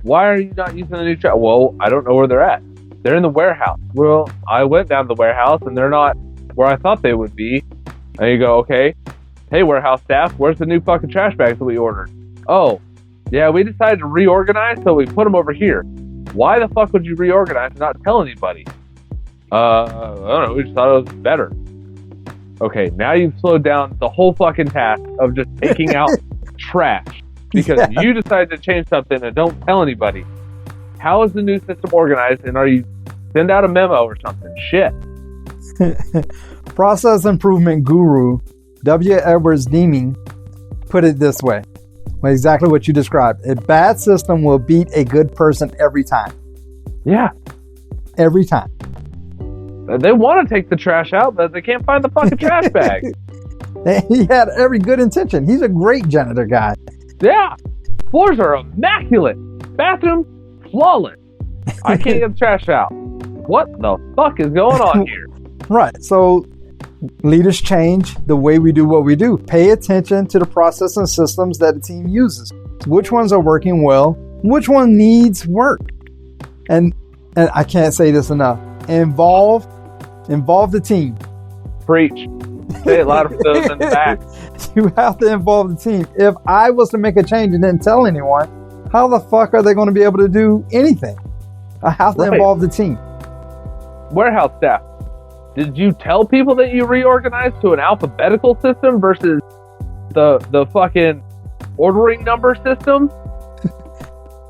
Why are you not using the new trash? Well, I don't know where they're at. They're in the warehouse. Well, I went down to the warehouse and they're not where I thought they would be. And you go, okay, hey, warehouse staff, where's the new fucking trash bags that we ordered? Oh, yeah, we decided to reorganize, so we put them over here. Why the fuck would you reorganize and not tell anybody? I don't know, we just thought it was better. Okay, now you've slowed down the whole fucking task of just taking out trash because you decided to change something and don't tell anybody. How is the new system organized, and are you send out a memo or something? Shit. Process improvement guru W. Edwards Deming put it this way. Exactly what you described. A bad system will beat a good person every time. Yeah. Every time. They want to take the trash out, but they can't find the fucking trash bag. He had every good intention. He's a great janitor guy. Yeah. Floors are immaculate. Bathroom, flawless. I can't get the trash out. What the fuck is going on here? Right. So leaders change the way we do what we do. Pay attention to the process and systems that the team uses. Which ones are working well? Which one needs work? And I can't say this enough. Involve the team. Preach. Say it louder for those in the back. You have to involve the team. If I was to make a change and didn't tell anyone, how the fuck are they going to be able to do anything? I have to involve the team. Warehouse staff. Did you tell people that you reorganized to an alphabetical system versus the fucking ordering number system?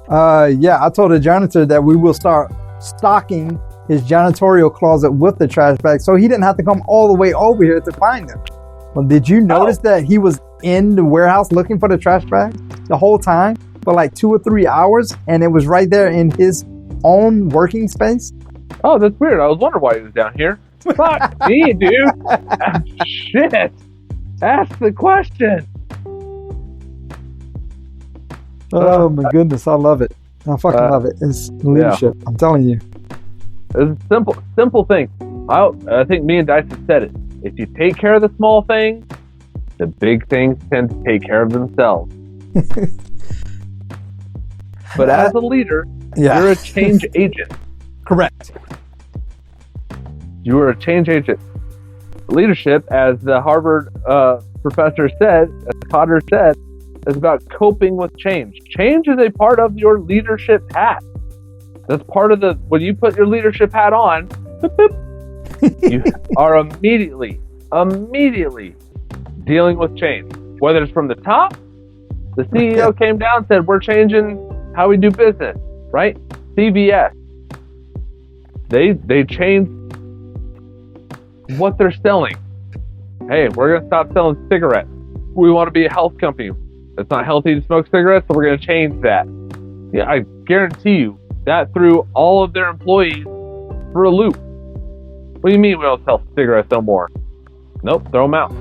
Yeah, I told the janitor that we will start stocking his janitorial closet with the trash bag so he didn't have to come all the way over here to find them. Well, did you notice that he was in the warehouse looking for the trash bag the whole time for like 2 or 3 hours, and it was right there in his own working space? Oh, that's weird. I was wondering why he was down here. Fuck me, dude. Shit. Ask the question. Oh my goodness, I love it. I fucking love it. It's leadership. Yeah. I'm telling you. It's a simple thing. I think me and Dice have said it. If you take care of the small things, the big things tend to take care of themselves. But as a leader, you're a change agent. Correct. You are a change agent. Leadership, as the Harvard professor said, as Cotter said, is about coping with change. Change is a part of your leadership hat. That's part of when you put your leadership hat on, boop, boop, you are immediately dealing with change. Whether it's from the top, the CEO came down and said, we're changing how we do business, right? CVS. They changed what they're selling. Hey, we're going to stop selling cigarettes. We want to be a health company. It's not healthy to smoke cigarettes, so we're going to change that. Yeah, I guarantee you that threw all of their employees for a loop. What do you mean we don't sell cigarettes no more? Nope, throw them out.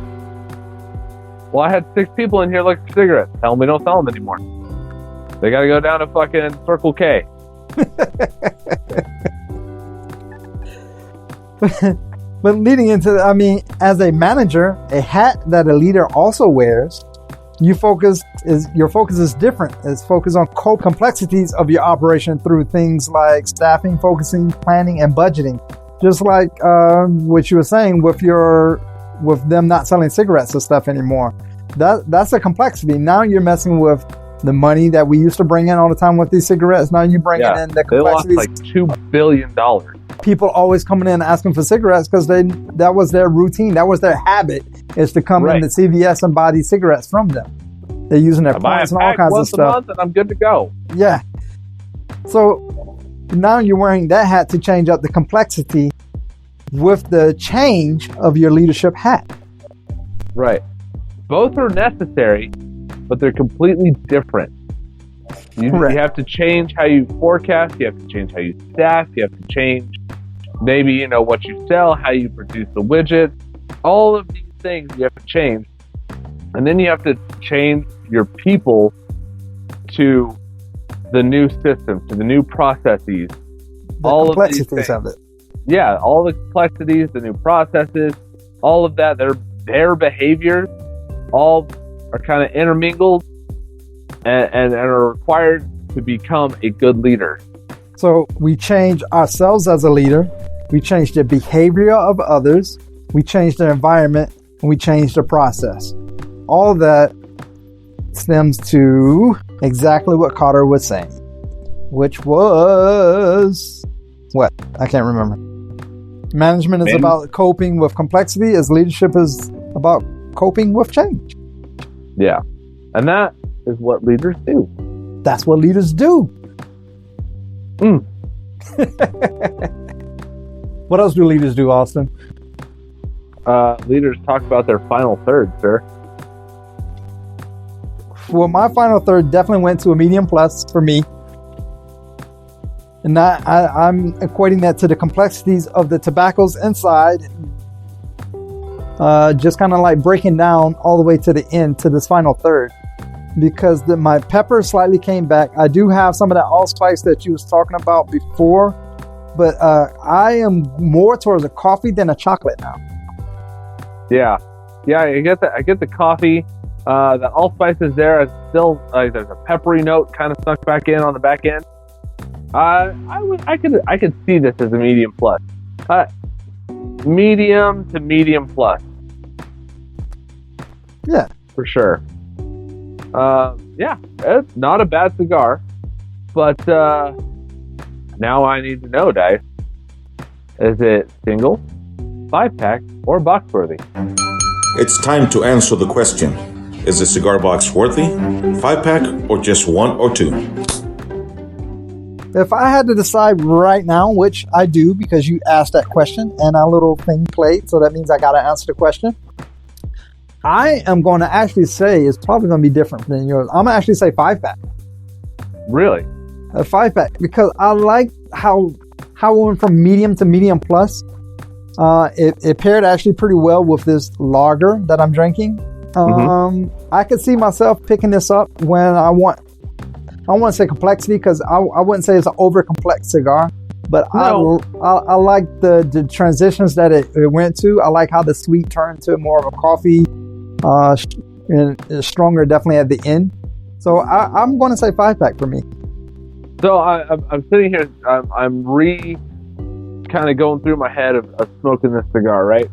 Well, I had 6 people in here looking for cigarettes. Tell them we don't sell them anymore. They got to go down to fucking Circle K. But leading into, as a manager, a hat that a leader also wears, your focus is different. It's focused on complexities of your operation through things like staffing, focusing, planning, and budgeting. Just like what you were saying with them not selling cigarettes and stuff anymore. That's a complexity. Now you're messing with the money that we used to bring in all the time with these cigarettes. Now you're bringing in the complexities. They lost like $2 billion. People always coming in asking for cigarettes because that was their routine. That was their habit, is to come in to CVS and buy these cigarettes from them. They're using their points and all kinds of stuff. Once a month and I'm good to go. Yeah. So now you're wearing that hat to change up the complexity with the change of your leadership hat. Right. Both are necessary, but they're completely different. You have to change how you forecast. You have to change how you staff. You have to change maybe, what you sell, how you produce the widget. All of these things you have to change. And then you have to change your people to the new system, to the new processes. All complexities of it. Yeah, all the complexities, the new processes, all of that, their behaviors, all are kind of intermingled and are required to become a good leader. So we change ourselves as a leader. We change the behavior of others. We change the environment, and we change the process. All that stems to exactly what Cotter was saying, which was what? I can't remember. Management is about coping with complexity, as leadership is about coping with change. Yeah. And that is what leaders do. That's what leaders do. What else do leaders do, Austin? Leaders talk about their final third, sir. Well, my final third definitely went to a medium plus for me. And I'm equating that to the complexities of the tobaccos inside. Just kind of like breaking down all the way to the end, to this final third. Because my pepper slightly came back. I do have some of that allspice that you was talking about before. But I am more towards a coffee than a chocolate now. Yeah, I get the coffee. The allspice is there. It's still there's a peppery note kind of snuck back in on the back end. I could see this as a medium plus. Medium to medium plus. Yeah, for sure. Yeah, it's not a bad cigar, but now I need to know, Dice. Is it single, 5-pack, or box worthy? It's time to answer the question. Is a cigar box worthy, 5-pack, or just 1 or 2? If I had to decide right now, which I do because you asked that question and our little thing played, so that means I got to answer the question. I am going to actually say it's probably going to be different than yours. I'm going to actually say 5-pack. Really? A 5-pack, because I like how we went from medium to medium plus. It paired actually pretty well with this lager that I'm drinking. I could see myself picking this up when I want to say complexity, because I wouldn't say it's an over complex cigar, but no. I like the transitions that it went to. I like how the sweet turned to more of a coffee, and stronger definitely at the end. So I'm going to say 5-pack for me. So I'm sitting here, I'm kind of going through my head of smoking this cigar, right?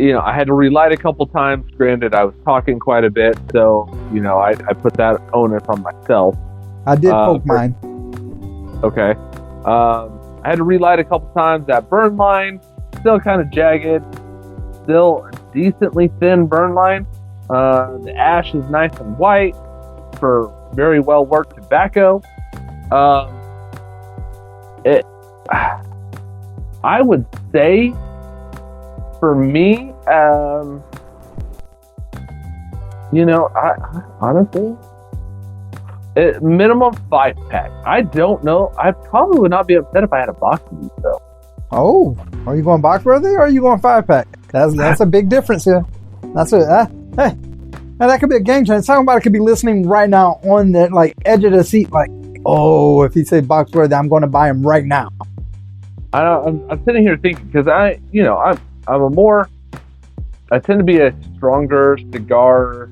I had to relight a couple times. Granted, I was talking quite a bit, so I put that onus on myself. I did poke mine. Okay. I had to relight a couple times. That burn line, still kind of jagged, still a decently thin burn line. The ash is nice and white for very well worked tobacco. I would say, for me, honestly, minimum 5-pack. I don't know. I probably would not be upset if I had a box of these, though. Oh, are you going box worthy or are you going 5-pack? That's a big difference here. That's hey, now that could be a game changer. Somebody could be listening right now on the edge of the seat, oh, if he said box worthy, I'm going to buy him right now. I'm sitting here thinking, because I tend to be a stronger cigar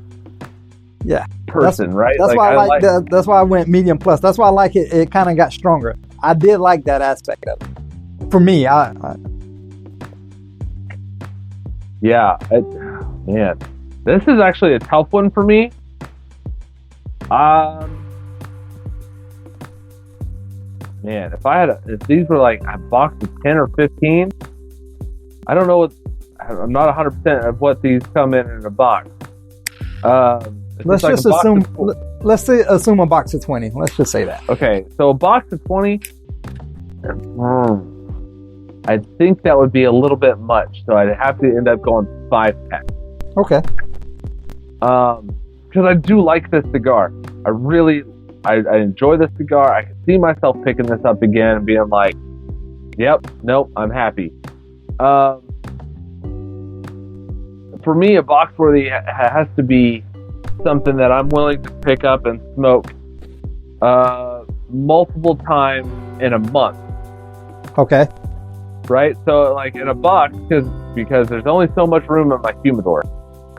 person, right? That's why that's why I went medium plus. That's why I like it. It kind of got stronger. I did like that aspect of it. For me, man, this is actually a tough one for me. Man, if these were a box of 10 or 15, I don't know I'm not 100% of what these come in a box. Let's just assume a box of 20. Let's just say that. Okay, so a box of 20, I think that would be a little bit much, so I'd have to end up going 5-pack. Okay. Because I do like this cigar. I enjoy this cigar. I can see myself picking this up again and being like, yep, nope, I'm happy. For me, a box worthy has to be something that I'm willing to pick up and smoke multiple times in a month. Okay. Right? So, in a box, because there's only so much room in my humidor.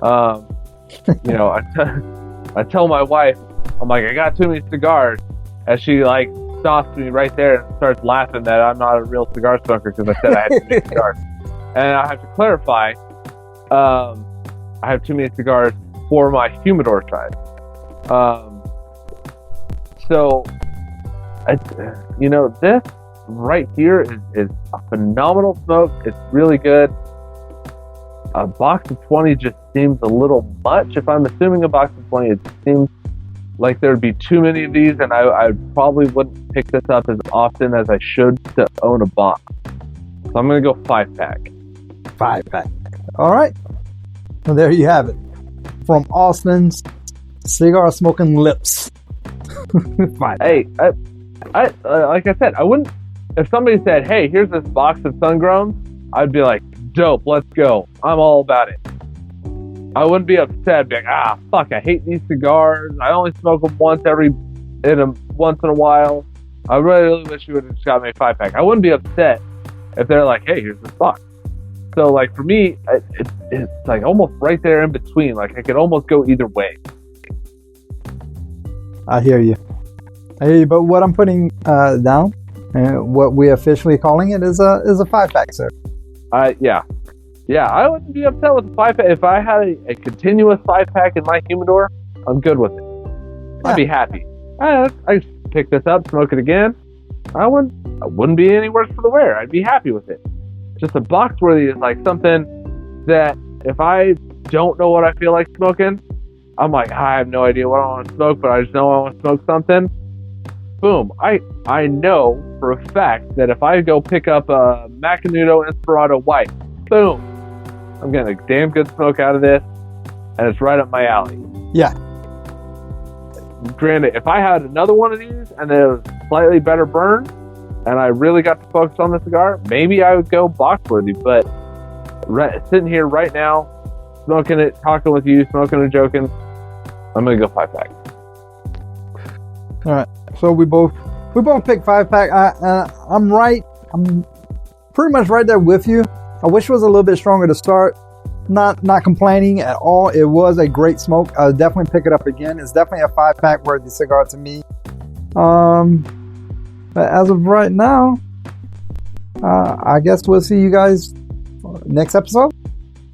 I tell my wife, I'm like, I got too many cigars, as she stops me right there and starts laughing that I'm not a real cigar smoker because I said I had too many cigars. And I have to clarify, I have too many cigars for my humidor size. This right here is a phenomenal smoke. It's really good. A box of 20 just seems a little much. If I'm assuming a box of 20, it seems like there would be too many of these, and I probably wouldn't pick this up as often as I should to own a box. So I'm going to go 5-pack. 5-pack. All right. Well, there you have it. From Austin's cigar smoking lips. 5-pack. Hey, Like I said, I wouldn't. If somebody said, "Hey, here's this box of sun-growns," I'd be like, "Dope, let's go. I'm all about it." I wouldn't be upset, be like, fuck, I hate these cigars. I only smoke them once in a while. I really wish you would have just got me a 5-pack. I wouldn't be upset if they're like, "Hey, here's this box." So, like, for me, it's like almost right there in between. Like, I could almost go either way. I hear you. But what I'm putting down, and what we're officially calling it, is a 5-pack, sir. Yeah, I wouldn't be upset with a 5-pack. If I had a continuous 5-pack in my humidor, I'm good with it. I'd be happy. I just pick this up, smoke it again. I wouldn't be any worse for the wear. I'd be happy with it. Just a box worthy is like something that if I don't know what I feel like smoking, I'm like, I have no idea what I want to smoke, but I just know I want to smoke something. Boom. I know for a fact that if I go pick up a Macanudo Inspirado White, boom, I'm getting a damn good smoke out of this, and it's right up my alley. Yeah. Granted, if I had another one of these and it was slightly better burn, and I really got to focus on the cigar, maybe I would go boxworthy. But sitting here right now, smoking it, talking with you, smoking and joking, I'm gonna go 5-pack. All right. So we both picked 5-pack. I'm right. I'm pretty much right there with you. I wish it was a little bit stronger to start. Not complaining at all. It was a great smoke. I'll definitely pick it up again. It's definitely a 5-pack worthy cigar to me. But as of right now, I guess we'll see you guys next episode.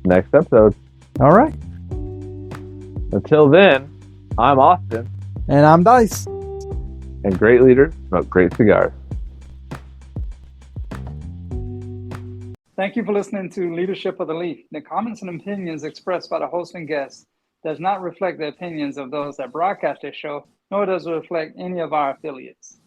Next episode. All right. Until then, I'm Austin. And I'm Dice. And great leaders smoke great cigars. Thank you for listening to Leadership of the Leaf. The comments and opinions expressed by the host and guests does not reflect the opinions of those that broadcast this show, nor does it reflect any of our affiliates.